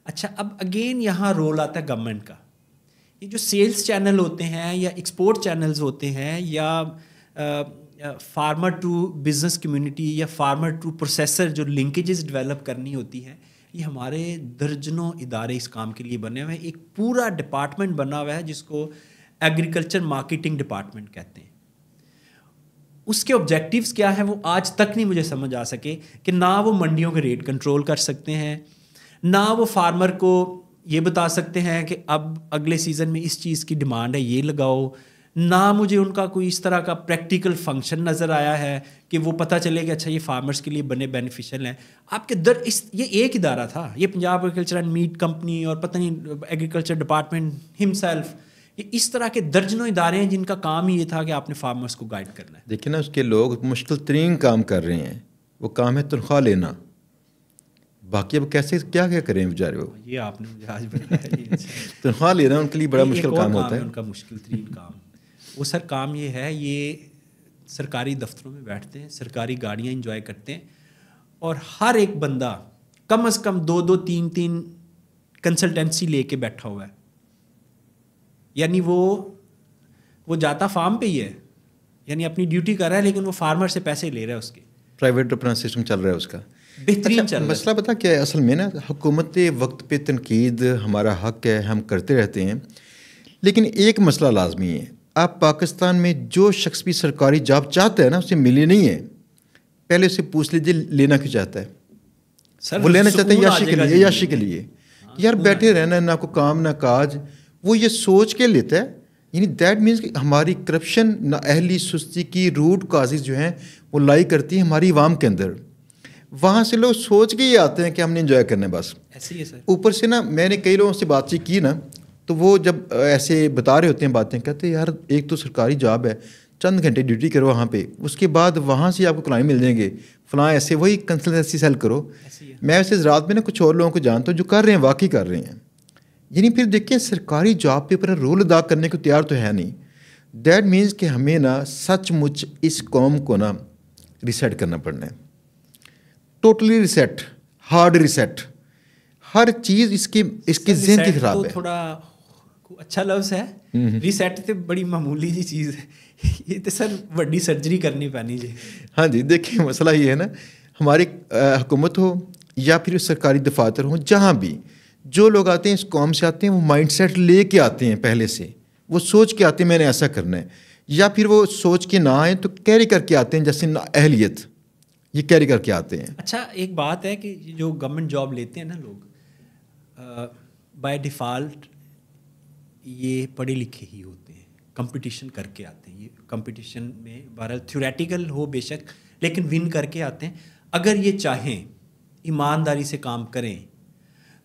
اچھا, اب اگین یہاں رول آتا ہے گورنمنٹ کا. یہ جو سیلز چینل ہوتے ہیں یا ایکسپورٹ چینلز ہوتے ہیں یا فارمر ٹو بزنس کمیونٹی یا فارمر ٹو پروسیسر جو لنکیجز ڈیولپ کرنی ہوتی ہیں, یہ ہمارے درجنوں ادارے اس کام کے لیے بنے ہوئے ہیں. ایک پورا ڈپارٹمنٹ بنا ہوا ہے جس کو ایگریکلچر مارکیٹنگ ڈپارٹمنٹ کہتے ہیں. اس کے آبجیکٹیوز کیا ہیں وہ آج تک نہیں مجھے سمجھ آ سکے. کہ نہ وہ منڈیوں کے ریٹ کنٹرول کر سکتے ہیں, نہ وہ فارمر کو یہ بتا سکتے ہیں کہ اب اگلے سیزن میں اس چیز کی ڈیمانڈ ہے, یہ لگاؤ. نہ مجھے ان کا کوئی اس طرح کا پریکٹیکل فنکشن نظر آیا ہے کہ وہ پتہ چلے کہ اچھا یہ فارمرز کے لیے بنے بینیفیشل ہیں. آپ کے یہ ایک ادارہ تھا, یہ Punjab agriculture and meat company اور پتہ نہیں ایگریکلچر ڈپارٹمنٹ ہمسیلف, یہ اس طرح کے درجنوں ادارے ہیں جن کا کام ہی یہ تھا کہ آپ نے فارمرز کو گائیڈ کرنا ہے. دیکھیں نا, اس کے لوگ مشکل ترین کام کر رہے ہیں, وہ کام ہے تنخواہ لینا. باقی اب کیسے کیا کریں بیچارے, وہ یہ آپ نے مجھے آج بتایا. تنخواہ لینا ان کے لیے بڑا مشکل کام ہوتا ہے. ان کا مشکل ترین کام وہ سر کام یہ ہے, یہ سرکاری دفتروں میں بیٹھتے ہیں, سرکاری گاڑیاں انجوائے کرتے ہیں, اور ہر ایک بندہ کم از کم 2-2 3-3 کنسلٹنسی لے کے بیٹھا ہوا ہے. یعنی وہ جاتا فارم پہ ہی ہے, یعنی اپنی ڈیوٹی کر رہا ہے, لیکن وہ فارمر سے پیسے لے رہا ہے. اس کے پرائیویٹ اپنا سسٹم چل رہا ہے اس کا, بہترین چل رہا ہے. مسئلہ پتہ کیا ہے اصل میں نا, حکومت وقت پہ تنقید ہمارا حق ہے, ہم کرتے رہتے ہیں, لیکن ایک مسئلہ لازمی ہے. آپ پاکستان میں جو شخص بھی سرکاری جاب چاہتا ہے نا, اسے ملی نہیں ہے. پہلے اسے پوچھ لیجیے لینا کیوں چاہتا ہے. وہ لینا چاہتا ہے یاشی کے لیے, یاشی کے لیے. یار بیٹھے رہنا, نہ کوئی کام نہ کاج, وہ یہ سوچ کے لیتا ہے. یعنی دیٹ مینس کہ ہماری کرپشن, نہ اہلی سستی کی روٹ کازز جو ہیں وہ لائی کرتی ہیں ہماری عوام کے اندر. وہاں سے لوگ سوچ کے ہی آتے ہیں کہ ہم نے انجوائے کرنا ہے بس. ایسے ہی ہے سر. اوپر سے نا میں نے کئی لوگوں سے بات چیت کی نا, تو وہ جب ایسے بتا رہے ہوتے ہیں باتیں, کہتے ہیں یار ایک تو سرکاری جاب ہے, چند گھنٹے ڈیوٹی کرو وہاں پہ, اس کے بعد وہاں سے آپ کو کلائنٹ مل جائیں گے فلاں, ایسے وہی کنسلٹنسی سیل کرو. میں ایسے رات میں نا کچھ اور لوگوں کو جانتا ہوں جو کر رہے ہیں, واقعی کر رہے ہیں. یعنی پھر دیکھیں سرکاری جاب پہ اپنا رول ادا کرنے کو تیار تو ہے نہیں. دیٹ مینس کہ ہمیں نا سچ مچ اس قوم کو نا ریسیٹ کرنا پڑنا ہے, ٹوٹلی ریسیٹ, ہارڈ ریسیٹ. ہر چیز اس کے ذہن کی خراب ہے. تھوڑا اچھا لفظ ہے ریسیٹ, تو بڑی معمولی سی چیز ہے, یہ تو سر بڑی سرجری کرنی پانی جی. ہاں جی, دیکھیں مسئلہ یہ ہے نا, ہماری حکومت ہو یا پھر سرکاری دفاتر ہوں, جہاں بھی جو لوگ آتے ہیں اس قوم سے آتے ہیں, وہ مائنڈ سیٹ لے کے آتے ہیں پہلے سے, وہ سوچ کے آتے ہیں میں نے ایسا کرنا ہے, یا پھر وہ سوچ کے نہ آئیں تو کیری کر کے آتے ہیں, جیسے اہلیت یہ کیری کر کے آتے ہیں. اچھا, ایک بات ہے کہ جو گورنمنٹ جاب لیتے ہیں نا لوگ, بائی ڈیفالٹ یہ پڑھے لکھے ہی ہوتے ہیں, کمپٹیشن کر کے آتے ہیں. یہ کمپٹیشن میں بہرحال تھیوریٹیکل ہو بے شک, لیکن ون کر کے آتے ہیں. اگر یہ چاہیں ایمانداری سے کام کریں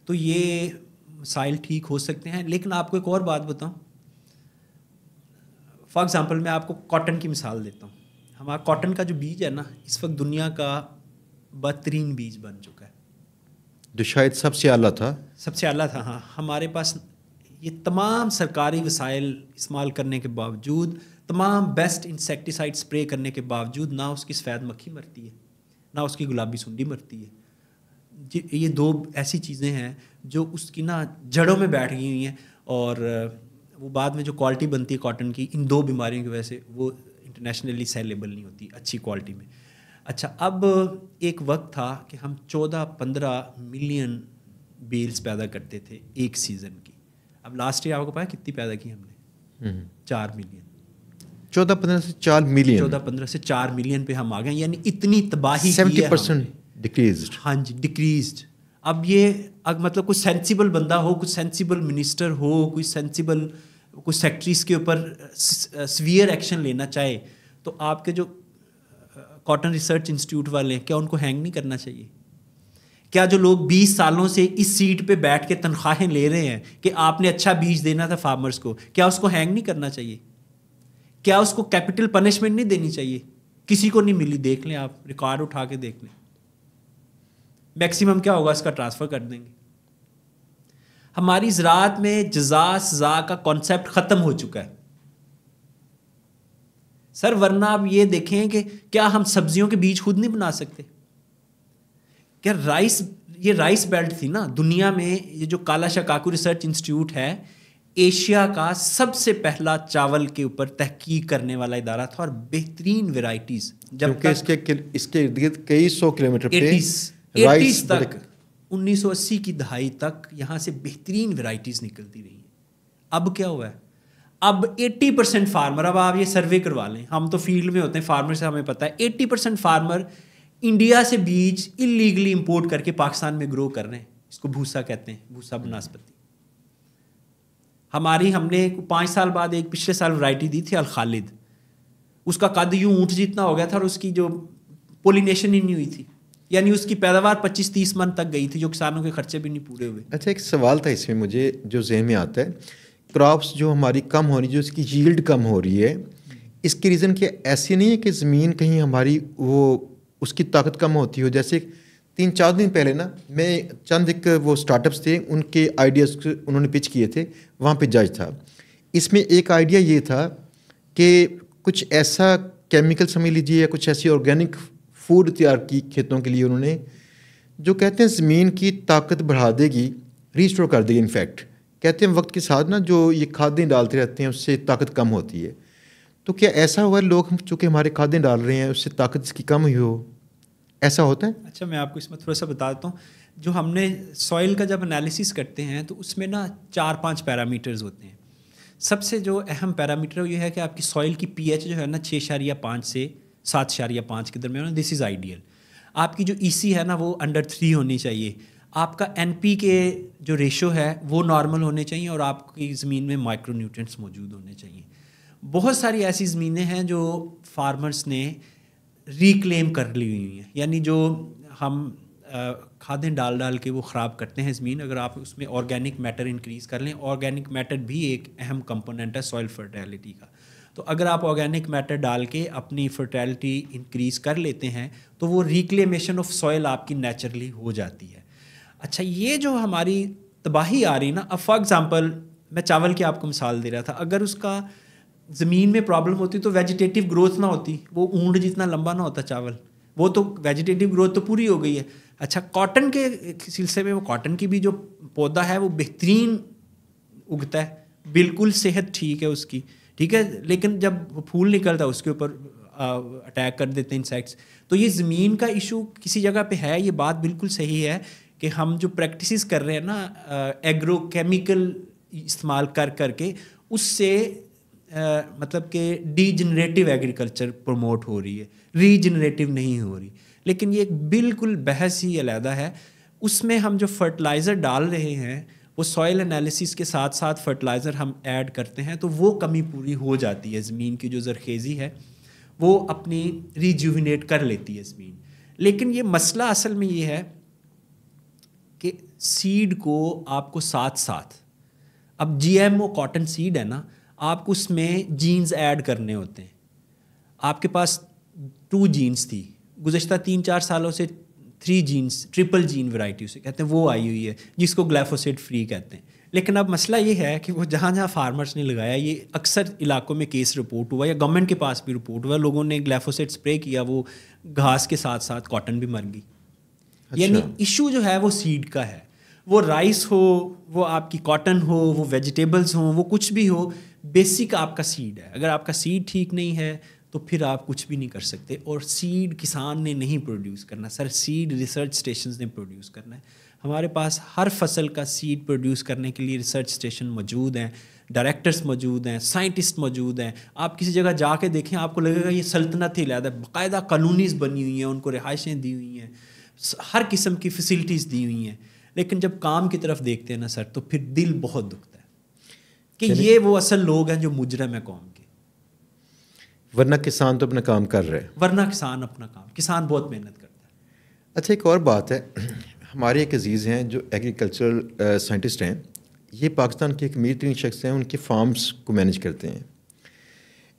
تو یہ مسائل ٹھیک ہو سکتے ہیں. لیکن آپ کو ایک اور بات بتاؤں, فار ایگزامپل میں آپ کو کاٹن کی مثال دیتا ہوں. ہمارا کاٹن کا جو بیج ہے نا, اس وقت دنیا کا بہترین بیج بن چکا ہے, جو شاید سب سے اعلیٰ تھا. سب سے اعلیٰ تھا. ہاں, ہمارے پاس یہ تمام سرکاری وسائل استعمال کرنے کے باوجود, تمام بیسٹ انسیکٹیسائڈ اسپرے کرنے کے باوجود, نہ اس کی سفید مکھی مرتی ہے, نہ اس کی گلابی سنڈی مرتی ہے. یہ 2 ایسی چیزیں ہیں جو اس کی نا جڑوں میں بیٹھ گئی ہوئی ہیں, اور وہ بعد میں جو کوالٹی بنتی ہے کاٹن کی, ان 2 بیماریوں کی وجہ سے وہ انٹرنیشنلی سیلیبل نہیں ہوتی اچھی کوالٹی میں. اچھا, اب ایک وقت تھا کہ ہم 14-15 ملین بیلز پیدا کرتے تھے ایک سیزن کی. اب لاسٹ ایئر آپ کو پتا کتنی پیدا کی ہم نے؟ 4 ملین. 14-15 سے 4 ملین, 14-15 سے 4 ملین پہ ہم آ گئے. یعنی اتنی تباہی 70% ڈیکریزڈ. ہاں جی, ڈیکریزڈ. اب یہ مطلب کوئی سینسیبل بندہ ہو, کوئی سینسیبل منسٹر ہو, کوئی سینسیبل کوئی سیکٹریز کے اوپر سویئر ایکشن لینا چاہے, تو آپ کے جو کاٹن ریسرچ انسٹیٹیوٹ والے ہیں, کیا ان کو ہینگ نہیں کرنا چاہیے؟ کیا جو لوگ 20 سالوں سے اس سیٹ پہ بیٹھ کے تنخواہیں لے رہے ہیں کہ آپ نے اچھا بیج دینا تھا فارمرز کو, کیا اس کو ہینگ نہیں کرنا چاہیے؟ کیا اس کو کیپٹل پنشمنٹ نہیں دینی چاہیے؟ کسی کو نہیں ملی, دیکھ لیں آپ, ریکارڈ اٹھا کے دیکھ لیں. میکسیمم کیا ہوگا, اس کا ٹرانسفر کر دیں گے. ہماری زراعت میں جزا سزا کا کانسیپٹ ختم ہو چکا ہے سر. ورنہ آپ یہ دیکھیں کہ کیا ہم سبزیوں کے بیج خود نہیں بنا سکتے؟ کیا یہ رائس بیلٹ تھی نا دنیا میں, یہ جو کالا شکاکو ریسرچ انسٹیٹیوٹ ہے, ایشیا کا سب سے پہلا چاول کے اوپر تحقیق کرنے والا ادارہ تھا, اور بہترین ویرائٹیز, جب تک اس کے ارد گرد کئی 100 کلومیٹر پہ 80s تک 1980 کی دہائی تک یہاں سے بہترین ویرائٹیز نکلتی رہی ہیں. اب کیا ہوا ہے, اب 80% فارمر, اب آپ یہ سروے کروا لیں, ہم تو فیلڈ میں ہوتے ہیں فارمر سے, ہمیں پتہ ہے 80% فارمر انڈیا سے بیج انلیگلی امپورٹ کر کے پاکستان میں گرو کر رہے ہیں. اس کو بھوسا کہتے ہیں, بھوسا بناسپتی. ہم نے 5 سال بعد ایک پچھلے سال ورائٹی دی تھی الخالد, اس کا قد یوں اونٹ جتنا ہو گیا تھا, اور اس کی جو پولینیشن ہی نہیں ہوئی تھی, یعنی اس کی پیداوار 25-30 من تک گئی تھی, جو کسانوں کے خرچے بھی نہیں پورے ہوئے. اچھا, ایک سوال تھا اس میں مجھے جو ذہن میں آتا ہے, کراپس جو ہماری کم ہو رہی ہے, جو اس کی ییلڈ کم ہو رہی ہے, اس کی ریزن کیا ایسی نہیں ہے کہ زمین کہیں ہماری وہ اس کی طاقت کم ہوتی ہو؟ جیسے 3-4 دن پہلے نا میں چند ایک وہ اسٹارٹ اپس تھے, ان کے آئیڈیاز انہوں نے پچ کیے تھے, وہاں پہ جج تھا. اس میں ایک آئیڈیا یہ تھا کہ کچھ ایسا کیمیکل سمجھ لیجیے یا کچھ ایسی آرگینک فوڈ تیار کی کھیتوں کے لیے انہوں نے, جو کہتے ہیں زمین کی طاقت بڑھا دے گی, ریسٹور کر دے گی. انفیکٹ کہتے ہیں وقت کے ساتھ نا جو یہ کھادیں ڈالتے رہتے ہیں اس سے طاقت کم ہوتی ہے. تو کیا ایسا ہوا لوگ چونکہ ہمارے کھادیں ڈال رہے ہیں اس سے طاقت اس کی کم ہوئی ہو, ایسا ہوتا ہے؟ اچھا, میں آپ کو اس میں تھوڑا سا بتا دیتا ہوں. جو ہم نے سوئل کا جب انالیسس کرتے ہیں تو اس میں نا 4-5 پیرامیٹرز ہوتے ہیں. سب سے جو اہم پیرامیٹر یہ ہے کہ آپ کی سوئل کی پی ایچ جو ہے نا 6.5 سے 7.5 کے درمیان, دس از آئیڈیل. آپ کی جو ای سی ہے نا وہ انڈر 3 ہونی چاہیے. آپ کا این پی کے جو ریشو ہے وہ نارمل ہونے چاہیے, اور آپ کی زمین میں مائکرو نیوٹرینٹس موجود ہونے چاہیے. بہت ساری ایسی زمینیں ہیں جو فارمرز نے ریکلیم کر لی ہوئی ہیں, یعنی جو ہم کھادیں ڈال کے وہ خراب کرتے ہیں زمین, اگر آپ اس میں آرگینک میٹر انکریز کر لیں, آرگینک میٹر بھی ایک اہم کمپوننٹ ہے سوئل فرٹیلٹی کا, تو اگر آپ آرگینک میٹر ڈال کے اپنی فرٹیلٹی انکریز کر لیتے ہیں تو وہ ریکلیمیشن آف سوئل آپ کی نیچرلی ہو جاتی ہے. اچھا, یہ جو ہماری تباہی آ رہی نا, اب فار ایگزامپل میں چاول کی آپ کو مثال دے رہا تھا, اگر اس کا زمین میں پرابلم ہوتی تو ویجیٹیٹیو گروتھ نہ ہوتی, وہ اونٹ جتنا لمبا نہ ہوتا چاول, وہ تو ویجیٹیٹیو گروتھ تو پوری ہو گئی ہے. اچھا, کاٹن کے سلسلے میں وہ کاٹن کی بھی جو پودا ہے وہ بہترین اگتا ہے, بالکل صحت ٹھیک ہے اس کی, ٹھیک ہے, لیکن جب وہ پھول نکلتا ہے اس کے اوپر اٹیک کر دیتے ہیں انسیکٹس. تو یہ زمین کا ایشو کسی جگہ پہ ہے, یہ بات بالکل صحیح ہے کہ ہم جو پریکٹسز کر رہے ہیں نا ایگرو کیمیکل استعمال کر کے, اس سے مطلب کہ ڈی جنریٹو ایگریکلچر پروموٹ ہو رہی ہے, ری جنریٹو نہیں ہو رہی. لیکن یہ ایک بالکل بحث ہی علیحدہ ہے. اس میں ہم جو فرٹیلائزر ڈال رہے ہیں وہ سوائل انالیسس کے ساتھ ساتھ فرٹیلائزر ہم ایڈ کرتے ہیں, تو وہ کمی پوری ہو جاتی ہے. زمین کی جو زرخیزی ہے وہ اپنی ریجوینیٹ کر لیتی ہے زمین. لیکن یہ مسئلہ اصل میں یہ ہے کہ سیڈ کو آپ کو ساتھ اب G M O cotton seed ہے نا, آپ کو اس میں جینز ایڈ کرنے ہوتے ہیں. آپ کے پاس 2 جینز تھی, گزشتہ 3-4 سالوں سے 3 جینز, ٹرپل جین ورائٹی اسے کہتے ہیں, وہ آئی ہوئی ہے جس کو گلیفوسیٹ فری کہتے ہیں. لیکن اب مسئلہ یہ ہے کہ وہ جہاں فارمرز نے لگایا, یہ اکثر علاقوں میں کیس رپورٹ ہوا یا گورنمنٹ کے پاس بھی رپورٹ ہوا, لوگوں نے گلیفوسیٹ اسپرے کیا, وہ گھاس کے ساتھ ساتھ کاٹن بھی مر گئی. یعنی ایشو جو ہے وہ سیڈ کا ہے, وہ رائس ہو, وہ آپ کی کاٹن ہو, وہ ویجیٹیبلز ہوں, وہ کچھ بھی ہو, بیسک آپ کا سیڈ ہے. اگر آپ کا سیڈ ٹھیک نہیں ہے تو پھر آپ کچھ بھی نہیں کر سکتے. اور سیڈ کسان نے نہیں پروڈیوس کرنا سر, سیڈ ریسرچ اسٹیشنز نے پروڈیوس کرنا ہے. ہمارے پاس ہر فصل کا سیڈ پروڈیوس کرنے کے لیے ریسرچ اسٹیشن موجود ہیں, ڈائریکٹرز موجود ہیں, سائنٹسٹ موجود ہیں. آپ کسی جگہ جا کے دیکھیں, آپ کو لگے گا یہ سلطنت ہی علیحدہ, باقاعدہ کالونیز بنی ہوئی ہیں, ان کو رہائشیں دی ہوئی ہیں, ہر قسم کی فیسلٹیز دی ہوئی ہیں. لیکن جب کام کی طرف دیکھتے ہیں نا سر, تو پھر دل بہت دکھتا ہے کہ یہ وہ اصل لوگ ہیں جو مجرم ہیں قوم کے. ورنہ کسان تو اپنا کام کر رہے ہیں. ورنہ کسان اپنا کام، کسان بہت محنت کرتا ہے. اچھا ایک اور بات ہے، ہمارے ایک عزیز ہیں جو ایگریکلچرل سائنٹسٹ ہیں، یہ پاکستان کے ایک امیر ترین شخص ہیں، ان کے فارمز کو مینیج کرتے ہیں.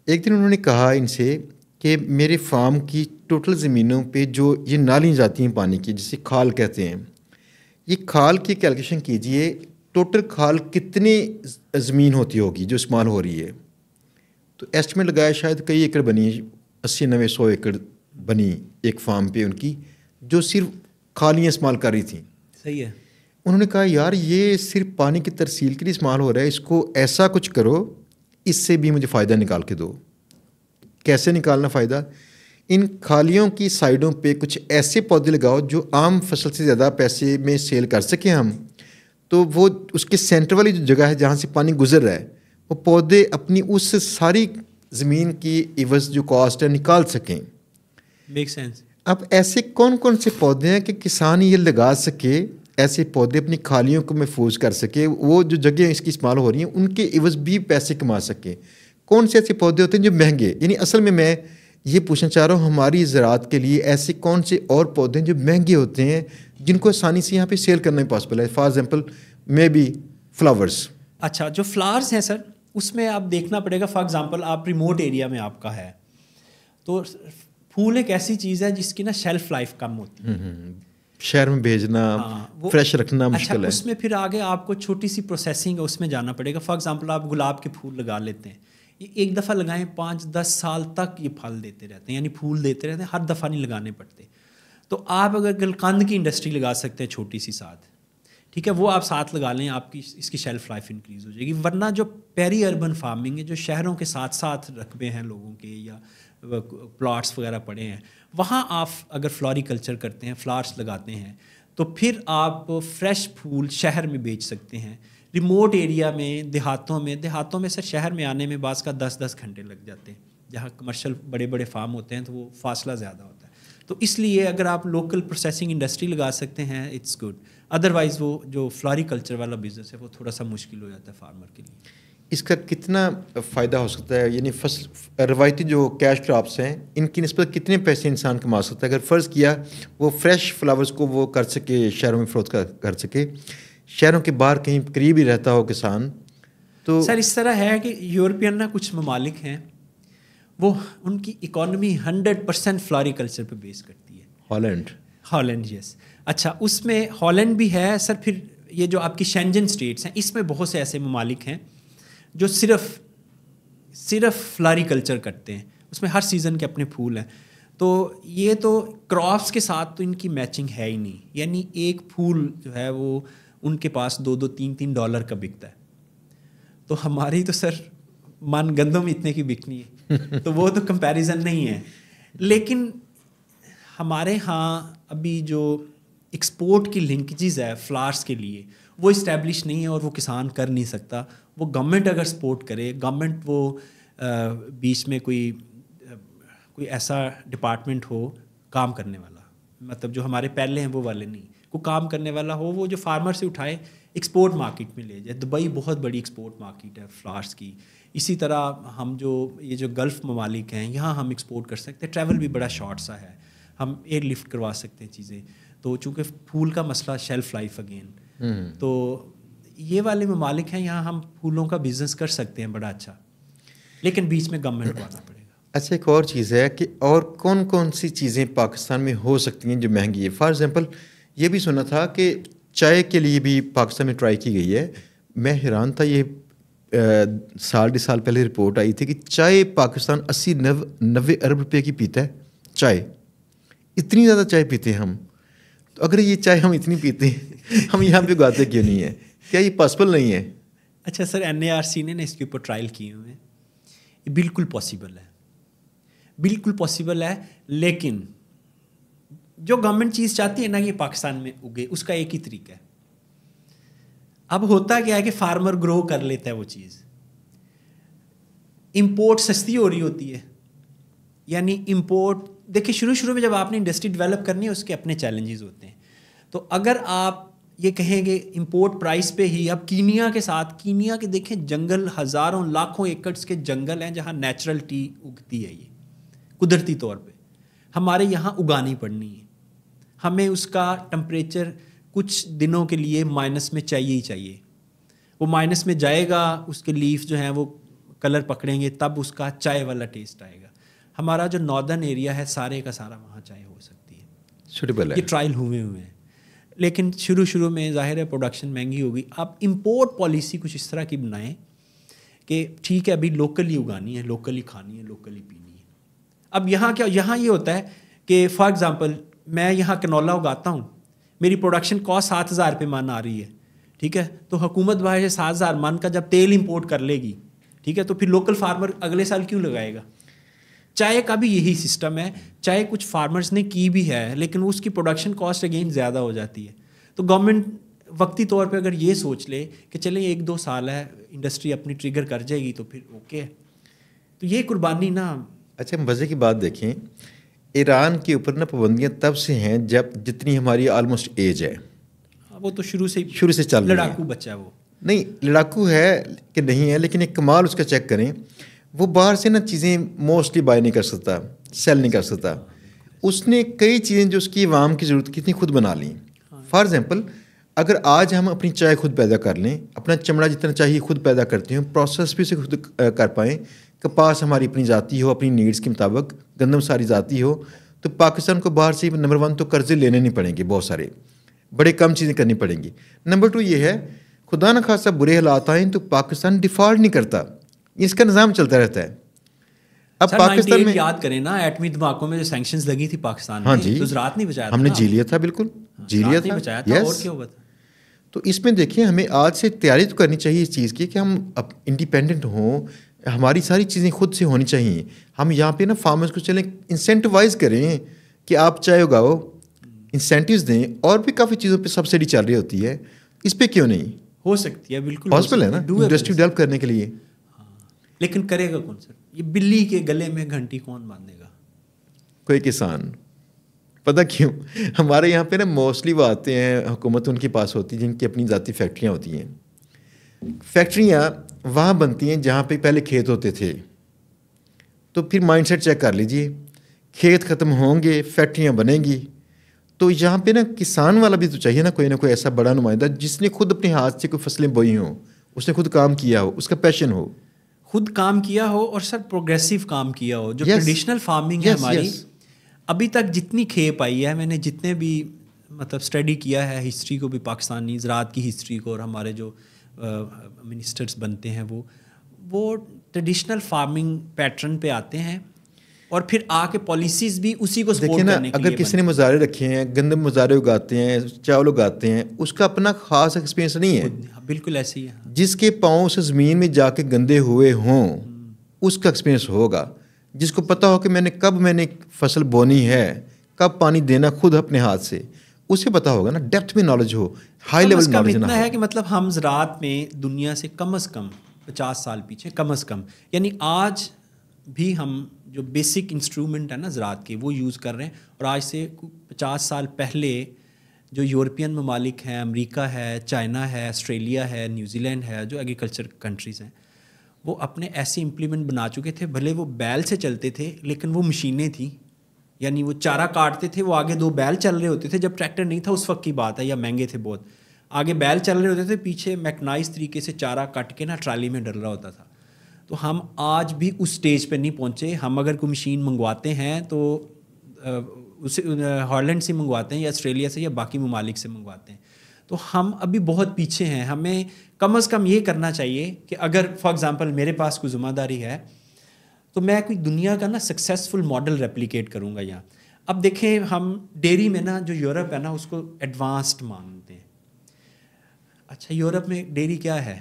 ایک دن انہوں نے کہا ان سے کہ میرے فارم کی ٹوٹل زمینوں پہ جو یہ نالیاں جاتی ہیں پانی کی، جسے کھال کہتے ہیں، یہ کھال کی کیلکولیشن کیجئے، ٹوٹل کھال کتنی زمین ہوتی ہوگی جو استعمال ہو رہی ہے. تو ایسٹیمیٹ لگایا شاید کئی ایکڑ بنی، 80-90-100 ایکڑ بنی ایک فارم پہ ان کی، جو صرف کھالیاں استعمال کر رہی تھیں. صحیح ہے. انہوں نے کہا یار یہ صرف پانی کی ترسیل کے لیے استعمال ہو رہا ہے، اس کو ایسا کچھ کرو اس سے بھی مجھے فائدہ نکال کے دو. کیسے نکالنا فائدہ؟ ان کھالیوں کی سائڈوں پہ کچھ ایسے پودے لگاؤ جو عام فصل سے زیادہ پیسے میں سیل کر سکیں ہم. تو وہ اس کے سینٹر والی جو جگہ ہے جہاں سے پانی گزر رہا ہے، وہ پودے اپنی اس ساری زمین کی عوض جو کاسٹ ہے نکال سکیں. Make sense. اب ایسے کون کون سے پودے ہیں کہ کسان یہ لگا سکے، ایسے پودے اپنی کھالیوں کو محفوظ کر سکے، وہ جو جگہیں اس کی استعمال ہو رہی ہیں ان کے عوض بھی پیسے کما سکے؟ کون سے ایسے پودے ہوتے ہیں جو مہنگے، یعنی اصل میں یہ پوچھنا چاہ رہا ہوں ہماری زراعت کے لیے ایسے کون سے اور پودے ہیں جو مہنگے ہوتے ہیں جن کو آسانی سے یہاں پہ سیل کرنا پاسبل ہے؟ For example may be flowers. اچھا جو فلاورس ہیں سر، اس میں آپ دیکھنا پڑے گا. فار ایگزامپل آپ ریموٹ ایریا میں آپ کا ہے تو پھول ایک ایسی چیز ہے جس کی نا شیلف لائف کم ہوتی ہے. شہر میں بھیجنا، فریش رکھنا مشکل ہے. اس میں پھر آگے آپ کو چھوٹی سی پروسیسنگ ہے، اس میں جانا پڑے گا. فار ایگزامپل آپ گلاب کے پھول لگا لیتے ہیں، یہ ایک دفعہ لگائیں 5-10 سال تک یہ پھل دیتے رہتے ہیں، یعنی پھول دیتے رہتے ہیں، ہر دفعہ نہیں لگانے پڑتے. تو آپ اگر گلقند کی انڈسٹری لگا سکتے ہیں چھوٹی سی ساتھ، ٹھیک ہے، وہ آپ ساتھ لگا لیں، آپ کی اس کی شیلف لائف انکریز ہو جائے گی. ورنہ جو پیری اربن فارمنگ ہے، جو شہروں کے ساتھ ساتھ رقبے ہیں لوگوں کے یا پلاٹس وغیرہ پڑے ہیں، وہاں آپ اگر فلوری کلچر کرتے ہیں، فلاورس لگاتے ہیں، تو پھر آپ فریش پھول شہر میں بیچ سکتے ہیں. ریموٹ ایریا میں، دیہاتوں میں سر شہر میں آنے میں بعض کا 10 گھنٹے لگ جاتے ہیں. جہاں کمرشل بڑے بڑے فارم ہوتے ہیں تو وہ فاصلہ زیادہ ہوتا ہے. تو اس لیے اگر آپ لوکل پروسیسنگ انڈسٹری لگا سکتے ہیں اٹس گڈ. ادروائز وہ جو فلوری کلچر والا بزنس ہے وہ تھوڑا سا مشکل ہو جاتا ہے فارمر کے لیے. اس کا کتنا فائدہ ہو سکتا ہے؟ یعنی روایتی جو کیش کراپس ہیں ان کی نسبت کتنے پیسے انسان کما سکتا ہے اگر فرض کیا وہ فریش فلاورز کو وہ کر سکے، شہروں میں فروخت کر سکے، شہروں کے باہر کہیں قریب ہی رہتا ہو کسان؟ تو سر اس طرح ہے کہ یورپین نا کچھ ممالک ہیں وہ ان کی اکانومی 100% فلوری کلچر پہ بیس کرتی ہے. ہالینڈ یس. اچھا اس میں ہالینڈ بھی ہے سر. پھر یہ جو آپ کی شینجن اسٹیٹس ہیں اس میں بہت سے ایسے ممالک ہیں جو صرف فلوری کلچر کرتے ہیں، اس میں ہر سیزن کے اپنے پھول ہیں. تو یہ تو کراپس کے ساتھ تو ان کی میچنگ ہے ہی نہیں. یعنی ایک پھول جو ہے وہ ان کے پاس $2-3 کا بکتا ہے. تو ہماری تو سر من گندم اتنے کی بکنی ہے تو وہ تو کمپیریزن نہیں ہے. لیکن ہمارے ہاں ابھی جو ایکسپورٹ کی لنکیجز ہے فلاورس کے لیے وہ اسٹیبلش نہیں ہے اور وہ کسان کر نہیں سکتا. وہ گورنمنٹ اگر سپورٹ کرے، گورنمنٹ وہ بیچ میں کوئی ایسا ڈپارٹمنٹ ہو کام کرنے والا، مطلب جو ہمارے پہلے ہیں وہ والے نہیں، کوئی کام کرنے والا ہو، وہ جو فارمر سے اٹھائے ایکسپورٹ مارکیٹ میں لے جائے. دبئی بہت بڑی ایکسپورٹ مارکیٹ ہے فلاورس کی. اسی طرح ہم یہ جو گلف ممالک ہیں یہاں ہم ایکسپورٹ کر سکتے ہیں. ٹریول بھی بڑا شارٹ سا ہے، ہم ایئر لفٹ کروا سکتے ہیں چیزیں. تو چونکہ پھول کا مسئلہ شیلف لائف اگین، تو یہ والے ممالک ہیں یہاں ہم پھولوں کا بزنس کر سکتے ہیں بڑا اچھا، لیکن بیچ میں گورنمنٹ کو آنا پڑے گا. اچھا ایک اور چیز ہے کہ اور کون کون سی چیزیں پاکستان میں ہو سکتی ہیں جو مہنگی ہے؟ فار ایگزامپل یہ بھی سنا تھا کہ چائے کے لیے بھی پاکستان میں ٹرائی کی گئی ہے. میں حیران تھا، یہ 1.5 سال پہلے رپورٹ آئی تھی کہ چائے پاکستان 80-90 ارب روپے کی پیتا ہے. چائے اتنی زیادہ چائے پیتے ہیں ہم. تو اگر یہ چائے ہم اتنی پیتے ہیں ہم یہاں پہ اگاتے کیوں نہیں ہیں؟ کیا یہ پاسبل نہیں ہے؟ اچھا سر NARC نے اس کے اوپر ٹرائل کیے ہوئے ہیں. یہ بالکل پاسبل ہے، بالکل پاسبل ہے. لیکن جو گورنمنٹ چیز چاہتی ہے نا یہ پاکستان میں اگے، اس کا ایک ہی طریقہ ہے. اب ہوتا کیا ہے کہ فارمر گرو کر لیتا ہے وہ چیز، امپورٹ سستی ہو رہی ہوتی ہے. یعنی امپورٹ دیکھیں شروع میں جب آپ نے انڈسٹری ڈیولپ کرنی ہے اس کے اپنے چیلنجز ہوتے ہیں. تو اگر آپ یہ کہیں گے امپورٹ پرائس پہ ہی. اب کینیا کے ساتھ, کینیا کے دیکھیں جنگل, ہزاروں لاکھوں ایکڑس کے جنگل ہیں جہاں نیچرل ٹی اگتی ہے, یہ قدرتی طور پہ. ہمارے یہاں اگانی پڑنی ہے, ہمیں اس کا ٹمپریچر کچھ دنوں کے لیے مائنس میں چاہیے ہی چاہیے. وہ مائنس میں جائے گا, اس کے لیف جو ہیں وہ کلر پکڑیں گے, تب اس کا چائے والا ٹیسٹ آئے گا. ہمارا جو ناردرن ایریا ہے سارے کا سارا وہاں چائے ہو سکتی ہے, سوٹیبل ہے. یہ ٹرائل ہوئے ہیں. لیکن شروع میں ظاہر ہے پروڈکشن مہنگی ہوگی. آپ امپورٹ پالیسی کچھ اس طرح کی بنائیں کہ ٹھیک ہے ابھی لوکلی اگانی ہے, لوکلی کھانی ہے, لوکلی پینی ہے. اب یہاں کیا, یہاں یہ ہوتا ہے کہ فار ایگزامپل میں یہاں کنولا اگاتا ہوں, میری پروڈکشن کاسٹ 7,000 روپے من آ رہی ہے, ٹھیک ہے, تو حکومت باہر سے 7,000 من کا جب تیل امپورٹ کر لے گی, ٹھیک ہے, تو پھر لوکل فارمر اگلے سال کیوں لگائے گا؟ چائے کا بھی یہی سسٹم ہے. چائے کچھ فارمرز نے کی بھی ہے لیکن اس کی پروڈکشن کاسٹ اگین زیادہ ہو جاتی ہے. تو گورنمنٹ وقتی طور پہ اگر یہ سوچ لے کہ چلیں 1-2 سال ہے, انڈسٹری اپنی ٹریگر کر جائے گی تو پھر اوکے ہے. تو یہ قربانی نا. اچھا مزے کی بات دیکھیں, ایران کے اوپر نا پابندیاں تب سے ہیں جب جتنی ہماری آلموسٹ ایج ہے. وہ تو شروع سے چل رہی ہے. لڑاکو بچہ ہے وہ. نہیں لڑاکو ہے کہ نہیں ہے, لیکن ایک کمال اس کا چیک کریں, وہ باہر سے نا چیزیں موسٹلی بائی نہیں کر سکتا, سیل نہیں کر سکتا. اس نے کئی چیزیں جو اس کی عوام کی ضرورت کی تھیں خود بنا لیں. فار ایگزامپل اگر آج ہم اپنی چائے خود پیدا کر لیں, اپنا چمڑا جتنا چاہیے خود پیدا کرتے ہیں, پروسیس بھی اسے خود کر پائیں, کپاس ہماری اپنی ذاتی ہو اپنی نیڈس کے مطابق, گندم ساری ذاتی ہو, تو پاکستان کو باہر سے نمبر 1 تو قرضے لینے نہیں پڑیں گے, بہت سارے بڑے کم چیزیں کرنی پڑیں گی. نمبر 2 یہ ہے خدا نہ خاصا برے حالات آئیں تو پاکستان ڈیفالٹ نہیں کرتا, اس کا نظام چلتا رہتا ہے. اب پاکستان میں یاد کریں نا ایٹمی دھماکوں میں جو سینکشنز لگی تھی پاکستان میں, تو زراعت نہیں بچایا تھا, ہم نے جی لیا تھا, بالکل جی لیا تھا. اور کیا ہوا تھا؟ تو اس میں دیکھیں ہمیں آج سے تیاری تو کرنی چاہیے اس چیز کی کہ ہم انڈیپینڈنٹ ہوں, ہماری ساری چیزیں خود سے ہونی چاہیے. ہم یہاں پہ نا فارمرز کو چلیں انسینٹیوائز کریں کہ آپ چائے اگاؤ, انسینٹیوز دیں, اور بھی کافی چیزوں پہ سبسڈی چل رہی ہوتی ہے, اس پہ کیوں نہیں ہو سکتی ہے؟ بالکل پاسبل ہے نا انڈسٹری ڈیولپ کرنے کے لیے. لیکن کرے گا کون سر؟ یہ بلی کے گلے میں گھنٹی کون باندھے گا؟ کوئی کسان. پتہ کیوں ہمارے یہاں پہ نا موسٹلی وہ آتے ہیں, حکومت ان کے پاس ہوتی ہے جن کی اپنی ذاتی فیکٹریاں ہوتی ہیں. فیکٹریاں وہاں بنتی ہیں جہاں پہ پہلے کھیت ہوتے تھے. تو پھر مائنڈ سیٹ چیک کر لیجئے, کھیت ختم ہوں گے فیکٹریاں بنیں گی. تو یہاں پہ نا کسان والا بھی تو چاہیے نا کوئی ایسا بڑا نمائندہ جس نے خود اپنے ہاتھ سے کوئی فصلیں بوئی ہوں, اس نے خود کام کیا ہو, اس کا پیشن ہو, خود کام کیا ہو, اور سر پروگریسو کام کیا ہو. جو ٹریڈیشنل فارمنگ ہے ہماری ابھی تک جتنی کھیپ آئی ہے, میں نے جتنے بھی مطلب اسٹڈی کیا ہے ہسٹری کو بھی, پاکستانی زراعت کی ہسٹری کو, اور ہمارے جو منسٹرز بنتے ہیں وہ ٹریڈیشنل فارمنگ پیٹرن پہ آتے ہیں, اور پھر آ کے پالیسیز بھی اسی کو سپورٹ کرنے کے لیے. اگر کسی نے مزارے رکھے ہیں, گندم مزارے اگاتے ہیں, چاول اگاتے ہیں, اس کا اپنا خاص ایکسپیرینس نہیں ہے. بالکل ایسے ہی ہے. جس کے پاؤں سے زمین میں جا کے گندے ہوئے ہوں اس کا ایکسپیرینس ہوگا. جس کو پتہ ہو کہ میں نے فصل بونی ہے, کب پانی دینا خود اپنے ہاتھ سے, اسے پتہ ہوگا نا. ڈیپتھ میں نالج ہو, ہائی لیول نالج نہ ہو. اتنا ہے کہ مطلب ہم زراعت میں دنیا سے کم از کم 50 سال پیچھے, کم از کم. یعنی آج بھی ہم جو بیسک انسٹرومنٹ ہے نا زراعت کے وہ یوز کر رہے ہیں, اور آج سے 50 سال پہلے جو یورپین ممالک ہیں, امریکہ ہے, چائنا ہے, آسٹریلیا ہے, نیوزی لینڈ ہے, جو ایگریکلچر کنٹریز ہیں, وہ اپنے ایسے امپلیمنٹ بنا چکے تھے. بھلے وہ بیل سے چلتے تھے لیکن وہ مشینیں تھیں, یعنی وہ چارہ کاٹتے تھے, وہ آگے 2 بیل چل رہے ہوتے تھے. جب ٹریکٹر نہیں تھا اس وقت کی بات ہے, یا مہنگے تھے بہت, آگے بیل چل رہے ہوتے تھے, پیچھے میکنائز طریقے سے چارہ کٹ کے نا ٹرالی میں ڈل رہا ہوتا تھا. تو ہم آج بھی اس سٹیج پہ نہیں پہنچے. ہم اگر کوئی مشین منگواتے ہیں تو اسے ہالینڈ سے منگواتے ہیں, یا آسٹریلیا سے, یا باقی ممالک سے منگواتے ہیں. تو ہم ابھی بہت پیچھے ہیں. ہمیں کم از کم یہ کرنا چاہیے کہ اگر فار ایگزامپل میرے پاس کوئی ذمہ داری ہے تو میں کوئی دنیا کا نا سکسیزفل ماڈل ریپلیکیٹ کروں گا یہاں. اب دیکھیں ہم ڈیری میں نا جو یورپ ہے نا اس کو ایڈوانسڈ مانتے ہیں. اچھا یورپ میں ڈیری کیا ہے؟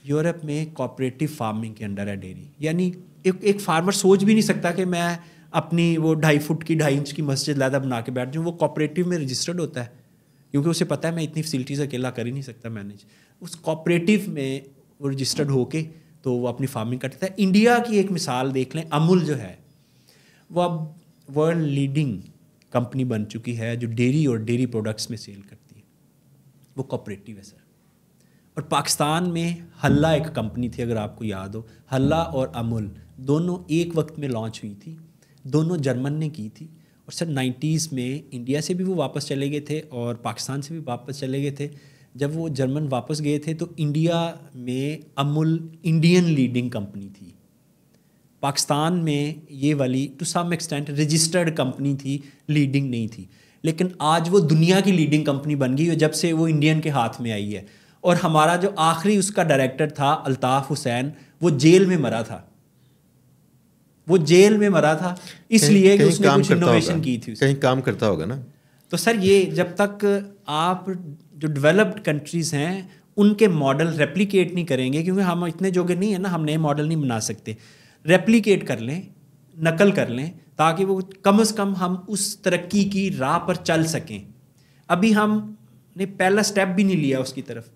یورپ میں کوآپریٹو فارمنگ کے انڈر ہے ڈیری. یعنی ایک فارمر سوچ بھی نہیں سکتا کہ میں اپنی وہ 2.5 فٹ کی 2.5 انچ کی مسجد لادہ بنا کے بیٹھ جاؤں. وہ کوآپریٹو میں رجسٹرڈ ہوتا ہے, کیونکہ اسے پتہ ہے میں اتنی فیسلٹیز اکیلا کر ہی نہیں سکتا مینیج. اس کوآپریٹو میں وہ رجسٹرڈ ہو کے تو وہ اپنی فارمنگ کرتا ہے. انڈیا کی ایک مثال دیکھ لیں, امول جو ہے وہ اب ورلڈ لیڈنگ کمپنی بن چکی ہے جو ڈیری اور ڈیری پروڈکٹس میں سیل کرتی ہے. وہ کوآپریٹو ہے سر. اور پاکستان میں حلہ ایک کمپنی تھی, اگر آپ کو یاد ہو, حلہ اور امول دونوں ایک وقت میں لانچ ہوئی تھی, دونوں جرمن نے کی تھی. اور سر 90s میں انڈیا سے بھی وہ واپس چلے گئے تھے اور پاکستان سے بھی واپس چلے گئے تھے. جب وہ جرمن واپس گئے تھے تو انڈیا میں امول انڈین لیڈنگ کمپنی تھی, پاکستان میں یہ والی to some extent registered company تھی, لیڈنگ نہیں تھی. لیکن آج وہ دنیا کی لیڈنگ کمپنی بن گئی ہے جب سے وہ انڈین کے ہاتھ میں آئی ہے. اور ہمارا جو آخری اس کا ڈائریکٹر تھا الطاف حسین, وہ جیل میں مرا تھا, وہ جیل میں مرا تھا اس لیے کہ اس نے کچھ انوویشن کی تھی, کہیں کام کرتا ہوگا نا. تو سر یہ جب تک آپ جو ڈیولپڈ کنٹریز ہیں ان کے ماڈل ریپلیکیٹ نہیں کریں گے, کیونکہ ہم اتنے جوگے نہیں ہیں نا, ہم نئے ماڈل نہیں بنا سکتے, ریپلیکیٹ کر لیں, نقل کر لیں, تاکہ وہ کم از کم ہم اس ترقی کی راہ پر چل سکیں. ابھی ہم نے پہلا سٹیپ بھی نہیں لیا اس کی طرف.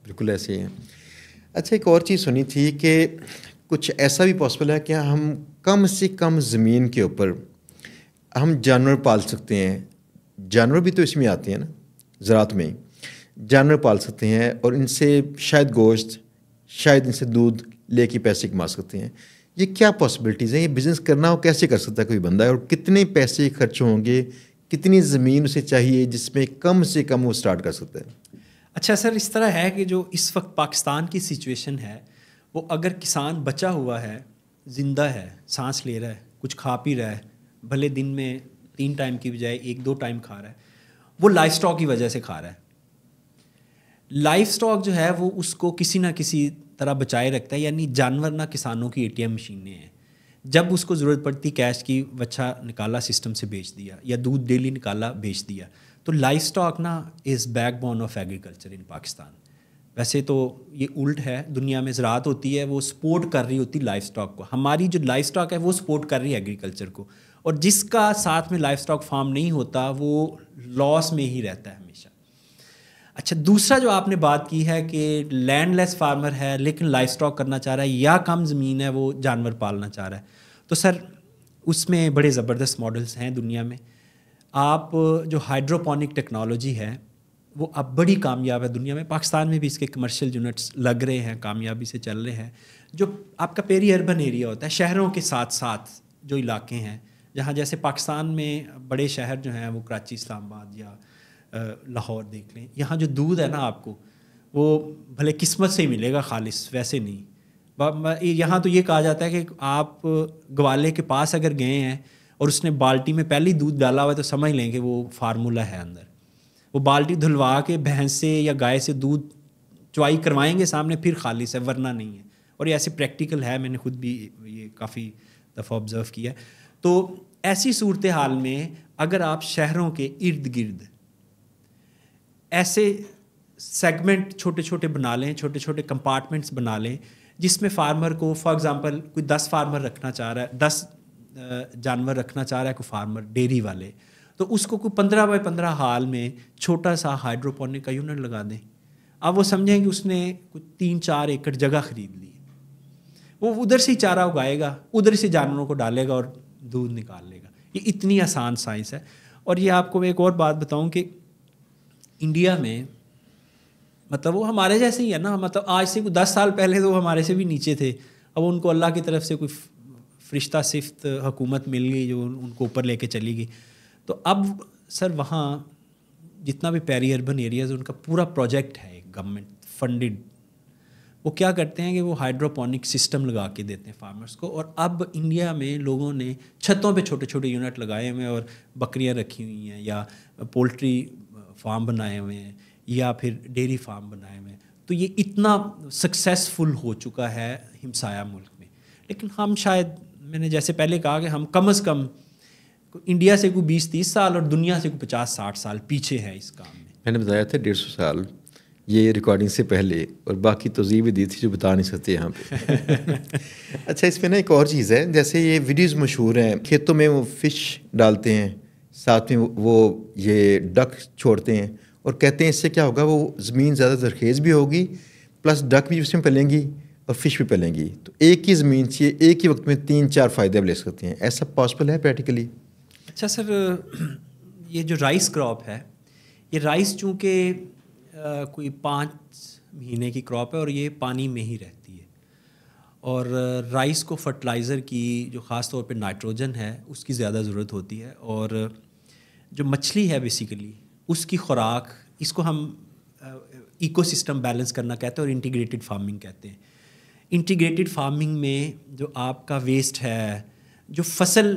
بالکل ایسے ہی ہیں. اچھا, ایک اور چیز سنی تھی کہ کچھ ایسا بھی پاسبل ہے کہ ہم کم سے کم زمین کے اوپر ہم جانور پال سکتے ہیں. جانور بھی تو اس میں آتے ہیں نا, زراعت میں ہی جانور پال سکتے ہیں اور ان سے شاید گوشت, شاید ان سے دودھ لے کے پیسے کما سکتے ہیں. یہ کیا پاسبلٹیز ہیں؟ یہ بزنس کرنا وہ کیسے کر سکتا ہے کوئی بندہ, اور کتنے پیسے خرچ ہوں گے, کتنی زمین اسے چاہیے جس میں کم سے کم وہ اسٹارٹ کر سکتا ہے؟ اچھا سر, اس طرح ہے کہ جو اس وقت پاکستان کی سچویشن ہے, وہ اگر کسان بچا ہوا ہے, زندہ ہے, سانس لے رہا ہے, کچھ کھا پی رہا ہے, بھلے دن میں 3 ٹائم کی بجائے 1-2 ٹائم کھا رہا ہے, وہ لائف سٹاک کی وجہ سے کھا رہا ہے. لائف سٹاک جو ہے وہ اس کو کسی نہ کسی طرح بچائے رکھتا ہے. یعنی جانور نہ کسانوں کی ATM مشینیں ہیں, جب اس کو ضرورت پڑتی کیش کی, بچہ نکالا سسٹم سے بیچ دیا, یا دودھ ڈیلی نکالا بیچ دیا. تو لائف سٹاک نا از بیک بون آف ایگریکلچر ان پاکستان. ویسے تو یہ الٹ ہے, دنیا میں زراعت ہوتی ہے وہ سپورٹ کر رہی ہوتی لائف سٹاک کو, ہماری جو لائف سٹاک ہے وہ سپورٹ کر رہی ہے ایگریکلچر کو, اور جس کا ساتھ میں لائف سٹاک فارم نہیں ہوتا وہ لاس میں ہی رہتا ہے ہمیشہ. اچھا, دوسرا جو آپ نے بات کی ہے کہ لینڈ لیس فارمر ہے لیکن لائف سٹاک کرنا چاہ رہا ہے, یا کم زمین ہے وہ جانور پالنا چاہ رہا ہے, تو سر اس میں بڑے زبردست ماڈلس ہیں دنیا میں. آپ جو ہائیڈروپونک ٹیکنالوجی ہے وہ اب بڑی کامیاب ہے دنیا میں, پاکستان میں بھی اس کے کمرشل یونٹس لگ رہے ہیں, کامیابی سے چل رہے ہیں. جو آپ کا پیری اربن ایریا ہوتا ہے, شہروں کے ساتھ ساتھ جو علاقے ہیں, جہاں جیسے پاکستان میں بڑے شہر جو ہیں وہ کراچی, اسلام آباد یا لاہور دیکھ لیں, یہاں جو دودھ ہے نا آپ کو وہ بھلے قسمت سے ہی ملے گا خالص, ویسے نہیں. یہاں تو یہ کہا جاتا ہے کہ آپ گوالے کے پاس اگر گئے ہیں اور اس نے بالٹی میں پہلے ہی دودھ ڈالا ہوا ہے تو سمجھ لیں کہ وہ فارمولہ ہے اندر. وہ بالٹی دھلوا کے بھینس سے یا گائے سے دودھ چوائی کروائیں گے سامنے, پھر خالص ہے, ورنہ نہیں ہے. اور یہ ایسے پریکٹیکل ہے, میں نے خود بھی یہ کافی دفعہ آبزرو کیا ہے. تو ایسی صورتحال میں اگر آپ شہروں کے ارد گرد ایسے سیگمنٹ چھوٹے چھوٹے بنا لیں, چھوٹے چھوٹے کمپارٹمنٹس بنا لیں, جس میں فارمر کو فار ایگزامپل کوئی 10 فارمر رکھنا چاہ رہا ہے, 10 جانور رکھنا چاہ رہا ہے کوئی فارمر ڈیری والے, تو اس کو کوئی 15x15 ہال میں چھوٹا سا ہائیڈروپونک کا یونٹ لگا دیں. اب وہ سمجھیں کہ اس نے کوئی 3-4 ایکڑ جگہ خرید لی, وہ ادھر سے ہی چارہ اگائے گا, ادھر سے جانوروں کو ڈالے گا اور دودھ نکال لے گا. یہ اتنی آسان سائنس ہے. اور یہ آپ کو میں ایک اور بات بتاؤں کہ انڈیا میں مطلب وہ ہمارے جیسے ہی ہے نا, مطلب آج سے کوئی 10 سال پہلے تو وہ ہمارے سے بھی نیچے تھے. اب ان کو اللہ کی طرف سے کوئی فرشتہ صفت حکومت مل گئی جو ان کو اوپر لے کے چلی گئی. تو اب سر وہاں جتنا بھی پیری اربن ایریاز ان کا پورا پروجیکٹ ہے گورنمنٹ فنڈڈ. وہ کیا کرتے ہیں کہ وہ ہائیڈروپونک سسٹم لگا کے دیتے ہیں فارمرز کو. اور اب انڈیا میں لوگوں نے چھتوں پہ چھوٹے چھوٹے یونٹ لگائے ہوئے ہیں اور بکریاں رکھی ہوئی ہیں, یا پولٹری فارم بنائے ہوئے ہیں, یا پھر ڈیری فارم بنائے ہوئے ہیں. تو یہ اتنا سکسیزفل ہو چکا ہے ہمسایہ ملک میں. لیکن ہم شاید, میں نے جیسے پہلے کہا کہ ہم کم از کم انڈیا سے کوئی 20-30 سال اور دنیا سے کوئی 50-60 سال پیچھے ہے اس کام میں. میں نے بتایا تھا 150 سال یہ ریکارڈنگ سے پہلے, اور باقی توضیح بھی دی تھی جو بتا نہیں سکتے یہاں پہ. اچھا, اس میں نا ایک اور چیز ہے, جیسے یہ ویڈیوز مشہور ہیں, کھیتوں میں وہ فش ڈالتے ہیں, ساتھ میں وہ یہ ڈک چھوڑتے ہیں اور کہتے ہیں اس سے کیا ہوگا, وہ زمین زیادہ زرخیز بھی ہوگی, پلس ڈک بھی اس میں پلیں گی اور فش بھی پلیں گی. تو ایک ہی زمین سے ایک ہی وقت میں 3-4 فائدے آپ لے سکتے ہیں. ایسا پاسبل ہے پریکٹیکلی؟ اچھا سر, یہ جو رائس کراپ ہے یہ رائس چونکہ کوئی 5 مہینے کی کراپ ہے اور یہ پانی میں ہی رہتی ہے، اور رائس کو فرٹیلائزر کی جو خاص طور پہ نائٹروجن ہے اس کی زیادہ ضرورت ہوتی ہے، اور جو مچھلی ہے بیسیکلی اس کی خوراک، اس کو ہم ایکو سسٹم بیلنس کرنا کہتے ہیں اور انٹیگریٹڈ فارمنگ کہتے ہیں۔ انٹیگریٹڈ فارمنگ میں جو آپ کا ویسٹ ہے، جو فصل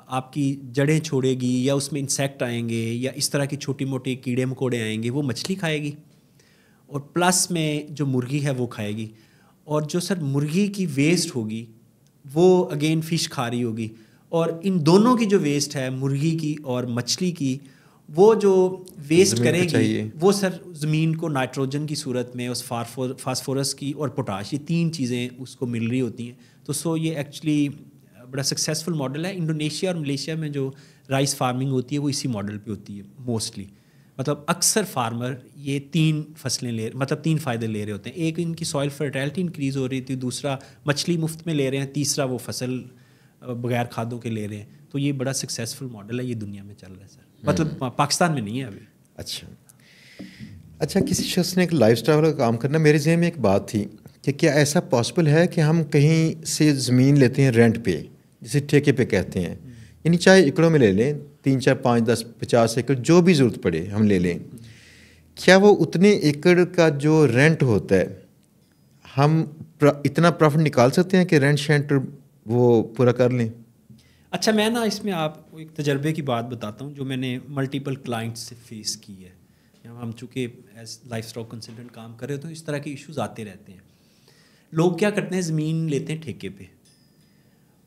آپ کی جڑیں چھوڑے گی یا اس میں انسیکٹ آئیں گے یا اس طرح کی چھوٹی موٹی کیڑے مکوڑے آئیں گے، وہ مچھلی کھائے گی، اور پلس میں جو مرغی ہے وہ کھائے گی، اور جو سر مرغی کی ویسٹ ہوگی وہ اگین فش کھا رہی ہوگی، اور ان دونوں کی جو ویسٹ ہے مرغی کی اور مچھلی کی، وہ جو ویسٹ کرے گی وہ سر زمین کو نائٹروجن کی صورت میں اس فاسفورس کی اور پوٹاش، یہ 3 چیزیں اس کو مل رہی ہوتی ہیں۔ تو یہ ایکچولی بڑا سکسیزفل ماڈل ہے۔ انڈونیشیا اور ملیشیا میں جو رائس فارمنگ ہوتی ہے وہ اسی ماڈل پہ ہوتی ہے موسٹلی، مطلب اکثر فارمر یہ 3 فصلیں مطلب 3 فائدے لے رہے ہوتے ہیں۔ ایک ان کی سوائل فرٹیلٹی انکریز ہو رہی تھی، دوسرا مچھلی مفت میں لے رہے ہیں، تیسرا وہ فصل بغیر کھادوں کے لے رہے ہیں۔ تو یہ بڑا سکسیزفل ماڈل ہے، یہ دنیا میں چل رہا ہے سر، مطلب پاکستان میں نہیں ہے ابھی۔ اچھا کسی شخص نے ایک لائف اسٹائل کا کام کرنا، میرے ذہن میں ایک بات تھی کہ کیا ایسا پاسبل ہے کہ ہم کہیں سے زمین لیتے ہیں رینٹ پہ، جسے ٹھیکے پہ کہتے ہیں، یعنی چاہے ایکڑوں میں لے لیں، 3 4 5 10 50 ایکڑ جو بھی ضرورت پڑے ہم لے لیں، کیا وہ اتنے ایکڑ کا جو رینٹ ہوتا ہے ہم اتنا پروفٹ نکال سکتے ہیں کہ رینٹ شینٹ وہ پورا کر لیں؟ اچھا میں نا اس میں آپ کو ایک تجربے کی بات بتاتا ہوں جو میں نے ملٹیپل کلائنٹس سے فیس کی ہے۔ ہم چونکہ ایز لائف اسٹاک کنسلٹنٹ کام کر رہے تو اس طرح کے ایشوز آتے رہتے ہیں۔ لوگ کیا کرتے ہیں، زمین لیتے ہیں ٹھیکے پہ،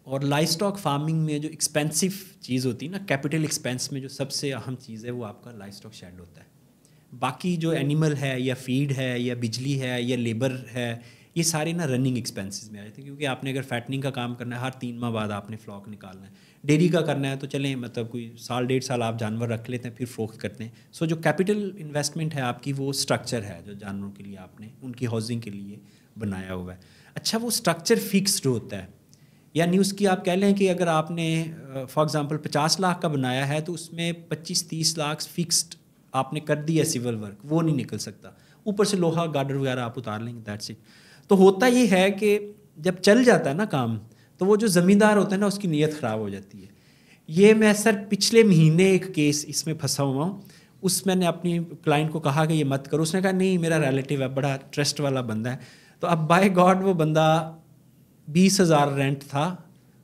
اور لائف اسٹاک فارمنگ میں جو ایکسپینسو چیز ہوتی ہے نا، کیپٹل ایکسپینس میں جو سب سے اہم چیز ہے وہ آپ کا لائف اسٹاک شیڈ ہوتا ہے۔ باقی جو اینیمل ہے یا فیڈ ہے یا بجلی ہے یا لیبر ہے، یہ سارے نا رننگ ایکسپینسز میں آ جاتے ہیں، کیونکہ آپ نے اگر فیٹنگ کا کام کرنا ہے ہر 3 ماہ بعد آپ نے فلاک نکالنا ہے، ڈیری کا کرنا ہے تو چلیں مطلب کوئی 1.5 سال آپ جانور رکھ لیتے ہیں پھر فروخت کرتے ہیں۔ سو جو کیپٹل انویسٹمنٹ ہے آپ کی، وہ اسٹرکچر ہے جو جانوروں کے لیے آپ نے ان کی ہاؤسنگ کے لیے بنایا ہوا ہے۔ اچھا وہ اسٹرکچر فکسڈ ہوتا ہے، یعنی اس کی آپ کہہ لیں کہ اگر آپ نے فار ایگزامپل 50 لاکھ کا بنایا ہے تو اس میں 25-30 لاکھ فکسڈ آپ نے کر دی ہے سول ورک، وہ نہیں نکل سکتا، اوپر سے لوہا گارڈر وغیرہ آپ اتار لیں گے، دیٹس اٹ۔ تو ہوتا یہ ہے کہ جب چل جاتا ہے نا کام، تو وہ جو زمیندار ہوتا ہے نا اس کی نیت خراب ہو جاتی ہے۔ یہ میں سر پچھلے مہینے ایک کیس اس میں پھنسا ہوا ہوں، اس میں نے اپنی کلائنٹ کو کہا کہ یہ مت کرو، اس نے کہا نہیں میرا ریلیٹیو ہے، بڑا ٹرسٹ والا بندہ ہے۔ تو اب بائی گاڈ وہ بندہ 20,000 رینٹ تھا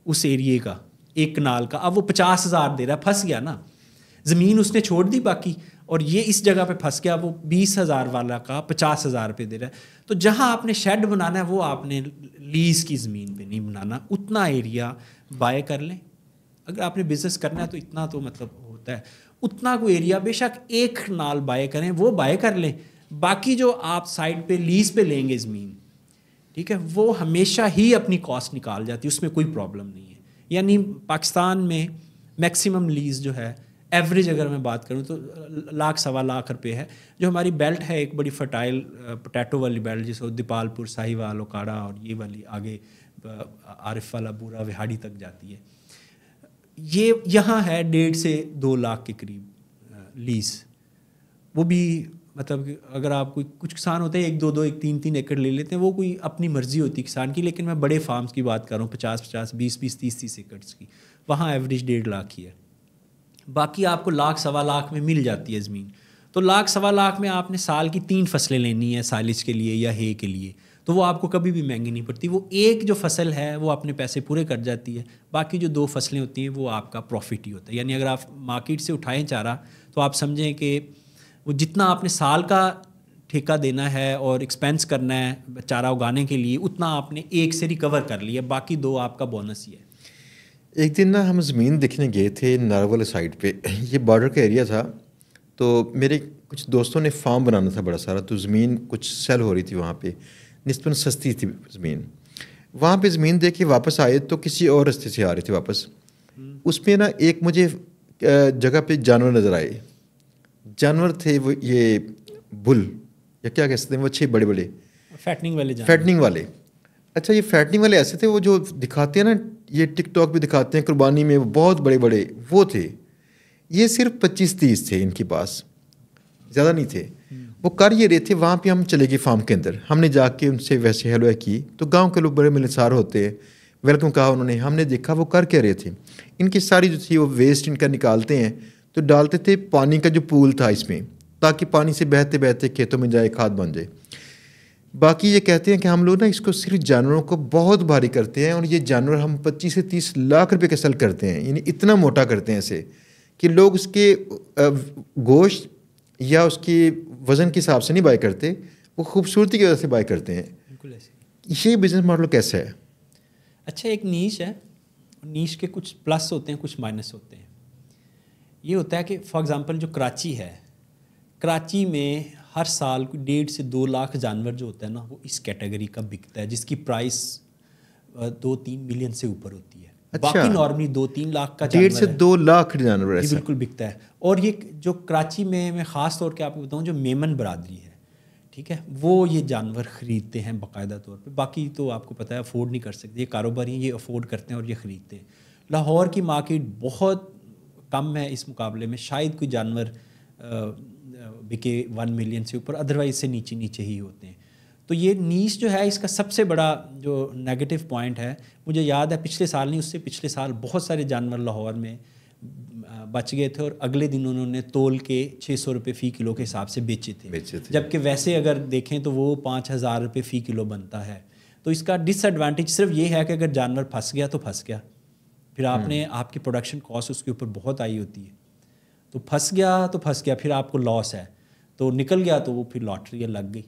اس ایریے کا، 1 کنال کا، اب وہ 50,000 دے رہا ہے، پھنس گیا نا، زمین اس نے چھوڑ دی باقی، اور یہ اس جگہ پہ پھنس گیا، وہ 20,000 والا کا 50,000 پہ دے رہا ہے۔ تو جہاں آپ نے شیڈ بنانا ہے وہ آپ نے لیز کی زمین پہ نہیں بنانا، اتنا ایریا بائے کر لیں۔ اگر آپ نے بزنس کرنا ہے تو اتنا تو مطلب ہوتا ہے، اتنا کوئی ایریا بے شک 1 کنال بائے کریں، وہ بائے کر لیں، باقی جو آپ سائڈ پہ لیز پہ لیں گے زمین، ٹھیک ہے، وہ ہمیشہ ہی اپنی کاسٹ نکال جاتی ہے، اس میں کوئی پرابلم نہیں ہے۔ یعنی پاکستان میں میکسیمم لیز جو ہے ایوریج اگر میں بات کروں تو 1 لاکھ 1.25 لاکھ روپے ہے۔ جو ہماری بیلٹ ہے ایک بڑی فرٹائل پوٹیٹو والی بیلٹ، جس کو دیپال پور، ساہیوال، اوکاڑا اور یہ والی آگے عارف والا بورا وہاڑی تک جاتی ہے، یہ یہاں ہے 1.5 سے 2 لاکھ کے قریب لیز۔ وہ بھی مطلب اگر آپ کوئی کچھ کسان ہوتے ہیں 1-2 1 3 ایکڑ لے لیتے ہیں، وہ کوئی اپنی مرضی ہوتی ہے کسان کی، لیکن میں بڑے فارمز کی بات کر رہا ہوں 50 20 30 ایکڑ کی، وہاں ایوریج 1.5 لاکھ ہی ہے۔ باقی آپ کو 1 لاکھ 1.25 لاکھ میں مل جاتی ہے زمین۔ تو 1 لاکھ 1.25 لاکھ میں آپ نے سال کی 3 فصلیں لینی ہے سائلج کے لیے یا ہے کے لیے، تو وہ آپ کو کبھی بھی مہنگی نہیں پڑتی۔ وہ ایک جو فصل ہے وہ اپنے پیسے پورے کر جاتی ہے، باقی جو 2 فصلیں ہوتی ہیں وہ آپ کا پروفٹ ہی ہوتا ہے۔ یعنی اگر آپ مارکیٹ سے اٹھائیں چارہ تو آپ سمجھیں کہ وہ جتنا آپ نے سال کا ٹھیکہ دینا ہے اور ایکسپینس کرنا ہے چارہ اگانے کے لیے، اتنا آپ نے ایک سے ریکور کر لیا، باقی 2 آپ کا بونس ہی ہے۔ ایک دن نا ہم زمین دیکھنے گئے تھے نارول سائڈ پہ، یہ بارڈر کا ایریا تھا، تو میرے کچھ دوستوں نے فارم بنانا تھا بڑا سارا، تو زمین کچھ سیل ہو رہی تھی وہاں پہ، نسبتاً سستی تھی زمین۔ وہاں پہ زمین دیکھ کے واپس آئے تو کسی اور راستے سے آ رہے تھے واپس، اس پہ نا ایک مجھے جگہ پہ جانور نظر آئے، جانور تھے وہ یہ بل یا کیا کہتے ہیں وہ اچھے بڑے بڑے فیٹننگ والے۔ اچھا یہ فیٹنگ والے ایسے تھے وہ جو دکھاتے ہیں نا، یہ ٹک ٹاک پہ دکھاتے ہیں قربانی میں، وہ بہت بڑے بڑے وہ تھے، یہ صرف 25-30 تھے ان کے پاس۔ زیادہ نہیں تھے. وہ کر یہ رہے تھے. وہاں پہ ہم چلے گئے فارم کے اندر, ہم نے جا کے ان سے ویسے ہیلو کی. تو گاؤں کے لوگ بڑے ملنسار ہوتے ہیں, ویلکم کہا انہوں نے. ہم نے دیکھا وہ کر کے رہے تھے. ان کی ساری جو تھی وہ ویسٹ ان کا نکالتے ہیں تو ڈالتے تھے پانی کا جو پول تھا اس میں, تاکہ پانی سے بہتے بہتے کھیتوں میں جائے, کھاد بن جائے. باقی یہ کہتے ہیں کہ ہم لوگ نا اس کو صرف جانوروں کو بہت بھاری کرتے ہیں, اور یہ جانور ہم 25 سے 30 لاکھ روپے کا سیل کرتے ہیں. یعنی اتنا موٹا کرتے ہیں اسے کہ لوگ اس کے گوشت یا اس کے وزن کے حساب سے نہیں بائی کرتے, وہ خوبصورتی کی وجہ سے بائی کرتے ہیں. بالکل ایسے. یہ بزنس ماڈل کیسا ہے؟ اچھا, ایک نیش ہے, نیش کے کچھ پلس ہوتے ہیں, کچھ مائنس ہوتے ہیں. یہ ہوتا ہے کہ فار ایگزامپل جو کراچی ہے, کراچی میں ہر سال 1.5 سے 2 لاکھ جانور جو ہوتا ہے نا, وہ اس کیٹیگری کا بکتا ہے, جس کی پرائس 2-3 ملین سے اوپر ہوتی ہے. باقی نارملی 2-3 لاکھ کا 1.5 سے 2 لاکھ جانور ایسا بالکل بکتا ہے. اور یہ جو کراچی میں خاص طور پہ آپ کو بتاؤں, جو میمن برادری ہے, ٹھیک ہے, وہ یہ جانور خریدتے ہیں باقاعدہ طور پہ. باقی تو آپ کو پتہ ہے افورڈ نہیں کر سکتے, یہ کاروباری ہیں, یہ افورڈ کرتے ہیں اور یہ خریدتے ہیں. لاہور کی مارکیٹ بہت کم ہے اس مقابلے میں, شاید کوئی جانور بکے 1 ملین سے اوپر, ادروائز سے نیچے ہی ہوتے ہیں. تو یہ نیش جو ہے, اس کا سب سے بڑا جو نیگیٹو پوائنٹ ہے, مجھے یاد ہے پچھلے سال نہیں, اس سے پچھلے سال بہت سارے جانور لاہور میں بچ گئے تھے, اور اگلے دن انہوں نے تول کے 600 روپے فی کلو کے حساب سے بیچے تھے. جبکہ ویسے اگر دیکھیں تو وہ 5000 روپے فی کلو بنتا ہے. تو اس کا ڈس ایڈوانٹیج صرف یہ ہے کہ اگر جانور پھنس گیا تو پھنس گیا, پھر آپ کی پروڈکشن کاسٹ اس کے اوپر بہت آئی ہوتی ہے. تو پھنس گیا, پھر آپ کو لاس ہے. تو نکل گیا تو وہ پھر لاٹری لگ گئی.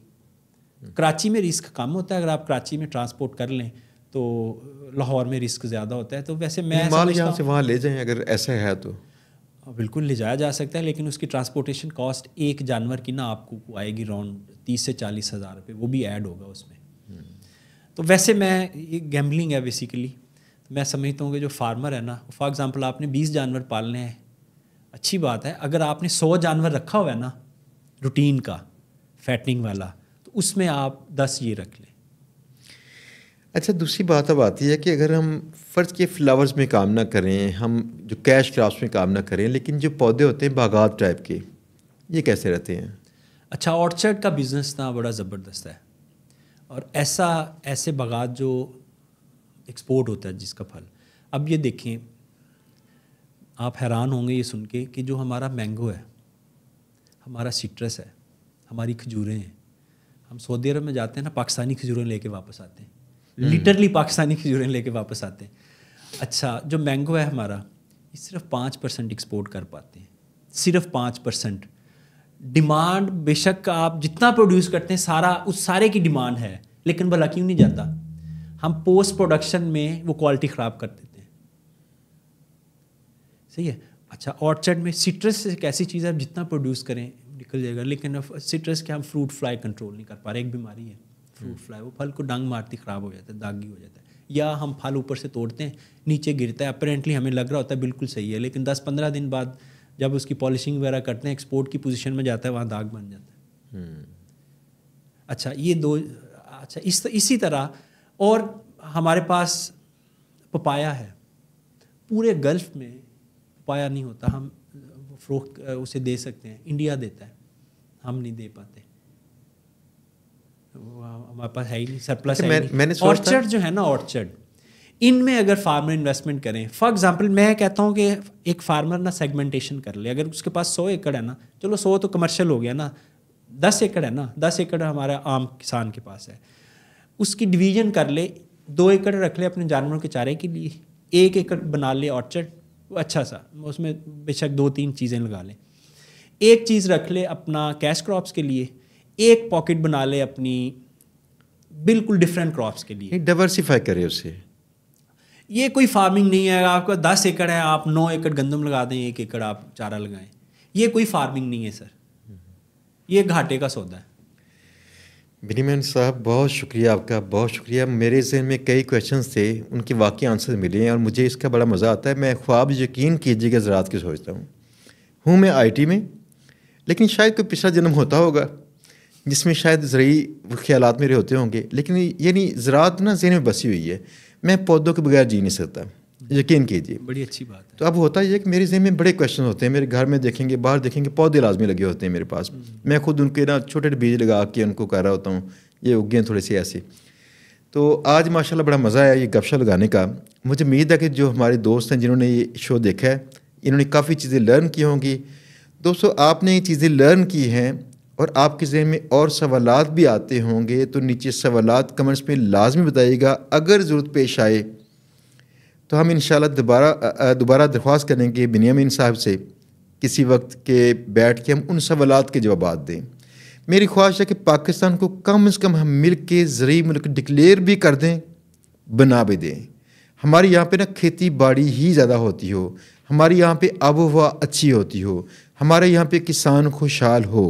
کراچی میں رسک کم ہوتا ہے, اگر آپ کراچی میں ٹرانسپورٹ کر لیں تو لاہور میں رسک زیادہ ہوتا ہے. تو ویسے میں مال یہاں سے وہاں لے جائیں اگر ایسا ہے تو بالکل لے جایا جا سکتا ہے, لیکن اس کی ٹرانسپورٹیشن کاسٹ ایک جانور کی نا آپ کو آئے گی راؤنڈ 30 سے 40 ہزار روپے, وہ بھی ایڈ ہوگا اس میں. تو ویسے میں یہ گیمبلنگ ہے بیسیکلی. میں سمجھتا ہوں کہ جو فارمر ہے نا, فار ایگزامپل آپ نے 20 جانور پالنے ہیں, اچھی بات ہے. اگر آپ نے 100 جانور رکھا ہوا ہے نا روٹین کا فیٹنگ والا, تو اس میں آپ 10 یہ رکھ لیں. اچھا, دوسری بات اب آتی ہے کہ اگر ہم فرض کے فلاورز میں کام نہ کریں, ہم جو کیش کرافٹس میں کام نہ کریں, لیکن جو پودے ہوتے ہیں باغات ٹائپ کے, یہ کیسے رہتے ہیں؟ اچھا, آرچرڈ کا بزنس نا بڑا زبردست ہے, اور ایسے باغات جو ایکسپورٹ ہوتا ہے جس کا پھل. اب یہ دیکھیں, آپ حیران ہوں گے یہ سن کے کہ جو ہمارا مینگو ہے, ہمارا سٹرس ہے, ہماری کھجوریں ہیں, ہم سعودی عرب میں جاتے ہیں نا, پاکستانی کھجوریں لے کے واپس آتے ہیں, لٹرلی پاکستانی کھجوریں لے کے واپس آتے ہیں. اچھا, جو مینگو ہے ہمارا, یہ صرف 5% ایکسپورٹ کر پاتے ہیں, صرف 5%. ڈیمانڈ بے شک آپ جتنا پروڈیوس کرتے ہیں اس سارے کی ڈیمانڈ ہے, لیکن بھلا کیوں نہیں جاتا؟ ہم پوسٹ پروڈکشن میں وہ کوالٹی خراب کر دیتے ہیں. صحیح ہے. اچھا, آرچرڈ میں سٹرس ایک ایسی چیز ہے, جتنا پروڈیوس کریں نکل جائے گا, لیکن سٹرس کے ہم فروٹ فلائی کنٹرول نہیں کر پا رہے. ایک بیماری ہے فروٹ فلائی, وہ پھل کو ڈنگ مارتی خراب ہو جاتا ہے, داغی ہو جاتا ہے. یا ہم پھل اوپر سے توڑتے ہیں, نیچے گرتا ہے, اپیرنٹلی ہمیں لگ رہا ہوتا ہے بالکل صحیح ہے, لیکن 10-15 دن بعد جب اس کی پالشنگ وغیرہ کرتے ہیں, ایکسپورٹ کی پوزیشن میں جاتا ہے, وہاں داغ بن جاتا ہے. اچھا, یہ دو. اچھا, اسی طرح اور ہمارے پاس پپایا ہے. پورے گلف میں پپایا نہیں ہوتا, ہم فروخت اسے دے سکتے ہیں, انڈیا دیتا ہے, ہم نہیں دے پاتے, ہمارے پاس ہے ہی نہیں, سرپلس ہے. آرچرڈ جو ہے نا, آرچرڈ ان میں اگر فارمر انویسٹمنٹ کریں, فار ایگزامپل میں کہتا ہوں کہ ایک فارمر نا سیگمنٹیشن کر لے. اگر اس کے پاس 100 ایکڑ ہے نا, چلو 100 تو کمرشل ہو گیا نا, 10 ایکڑ ہے نا, 10 ایکڑ ہمارا عام کسان کے پاس ہے, اس کی ڈویژن کر لے, 2 ایکڑ رکھ لے اپنے جانوروں کے چارے کے لیے, 1 ایکڑ بنا لے آرچرڈ, اچھا سا, اس میں بے شک 2-3 چیزیں لگا لیں. ایک چیز رکھ لے اپنا کیش کراپس کے لیے, ایک پاکٹ بنا لے اپنی بالکل ڈفرینٹ کراپس کے لیے, ڈائیورسیفائی کرے اسے. یہ کوئی فارمنگ نہیں ہے. آپ کا 10 ایکڑ ہے, آپ 9 ایکڑ گندم لگا دیں, 1 ایکڑ آپ چارہ لگائیں, یہ کوئی فارمنگ نہیں ہے سر, یہ گھاٹے کا سودا ہے. بنیامین صاحب, بہت شکریہ آپ کا, بہت شکریہ. میرے ذہن میں کئی کویشچنس تھے, ان کے واقعی آنسر ملے ہیں, اور مجھے اس کا بڑا مزہ آتا ہے. میں خواب یقین کیجیے گا زراعت کی سوچتا ہوں میں IT میں, لیکن شاید کوئی پچھلا جنم ہوتا ہوگا جس میں شاید زرعی خیالات میرے ہوتے ہوں گے, لیکن یعنی زراعت نا ذہن میں بسی ہوئی ہے. میں پودوں کے بغیر جی نہیں سکتا, یقین کیجیے. بڑی اچھی بات ہے. تو اب ہوتا یہ ہے کہ میرے ذہن میں بڑے کویشچن ہوتے ہیں. میرے گھر میں دیکھیں گے, باہر دیکھیں گے, پودے لازمی لگے ہوتے ہیں میرے پاس. میں خود ان کے نا چھوٹے بیج لگا کے ان کو کہہ رہا ہوتا ہوں یہ اگیں تھوڑے سے ایسے. تو آج ماشاءاللہ بڑا مزہ آیا یہ گپ شپ لگانے کا. مجھے امید ہے کہ جو ہمارے دوست ہیں جنہوں نے یہ شو دیکھا ہے انہوں نے کافی چیزیں لرن کی ہوں گی. دوستو آپ نے یہ چیزیں لرن کی ہیں اور آپ کے ذہن میں اور سوالات بھی آتے ہوں گے تو نیچے سوالات کمنٹس میں لازمی بتائیے گا. اگر ضرورت پیش آئے تو ہم انشاءاللہ دوبارہ درخواست کریں گے بنیامین صاحب سے کسی وقت کے بیٹھ کے ہم ان سوالات کے جوابات دیں. میری خواہش ہے کہ پاکستان کو کم از کم ہم مل کے زرعی ملک ڈکلیئر بھی کر دیں, بنا بھی دیں. ہمارے یہاں پہ نا کھیتی باڑی ہی زیادہ ہوتی ہو, ہمارے یہاں پہ آب و ہوا اچھی ہوتی ہو, ہمارے یہاں پہ کسان خوشحال ہو.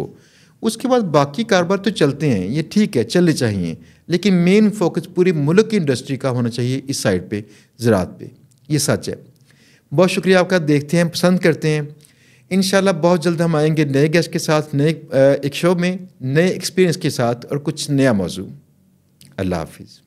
اس کے بعد باقی کاروبار تو چلتے ہیں, یہ ٹھیک ہے چلنے چاہیے, لیکن مین فوکس پوری ملک کی انڈسٹری کا ہونا چاہیے اس سائڈ پہ, زراعت پہ. یہ سچ ہے. بہت شکریہ آپ کا. دیکھتے ہیں, پسند کرتے ہیں. انشاءاللہ بہت جلد ہم آئیں گے نئے گیسٹ کے ساتھ, نئے ایک شو میں, نئے ایکسپیرینس کے ساتھ اور کچھ نیا موضوع. اللہ حافظ.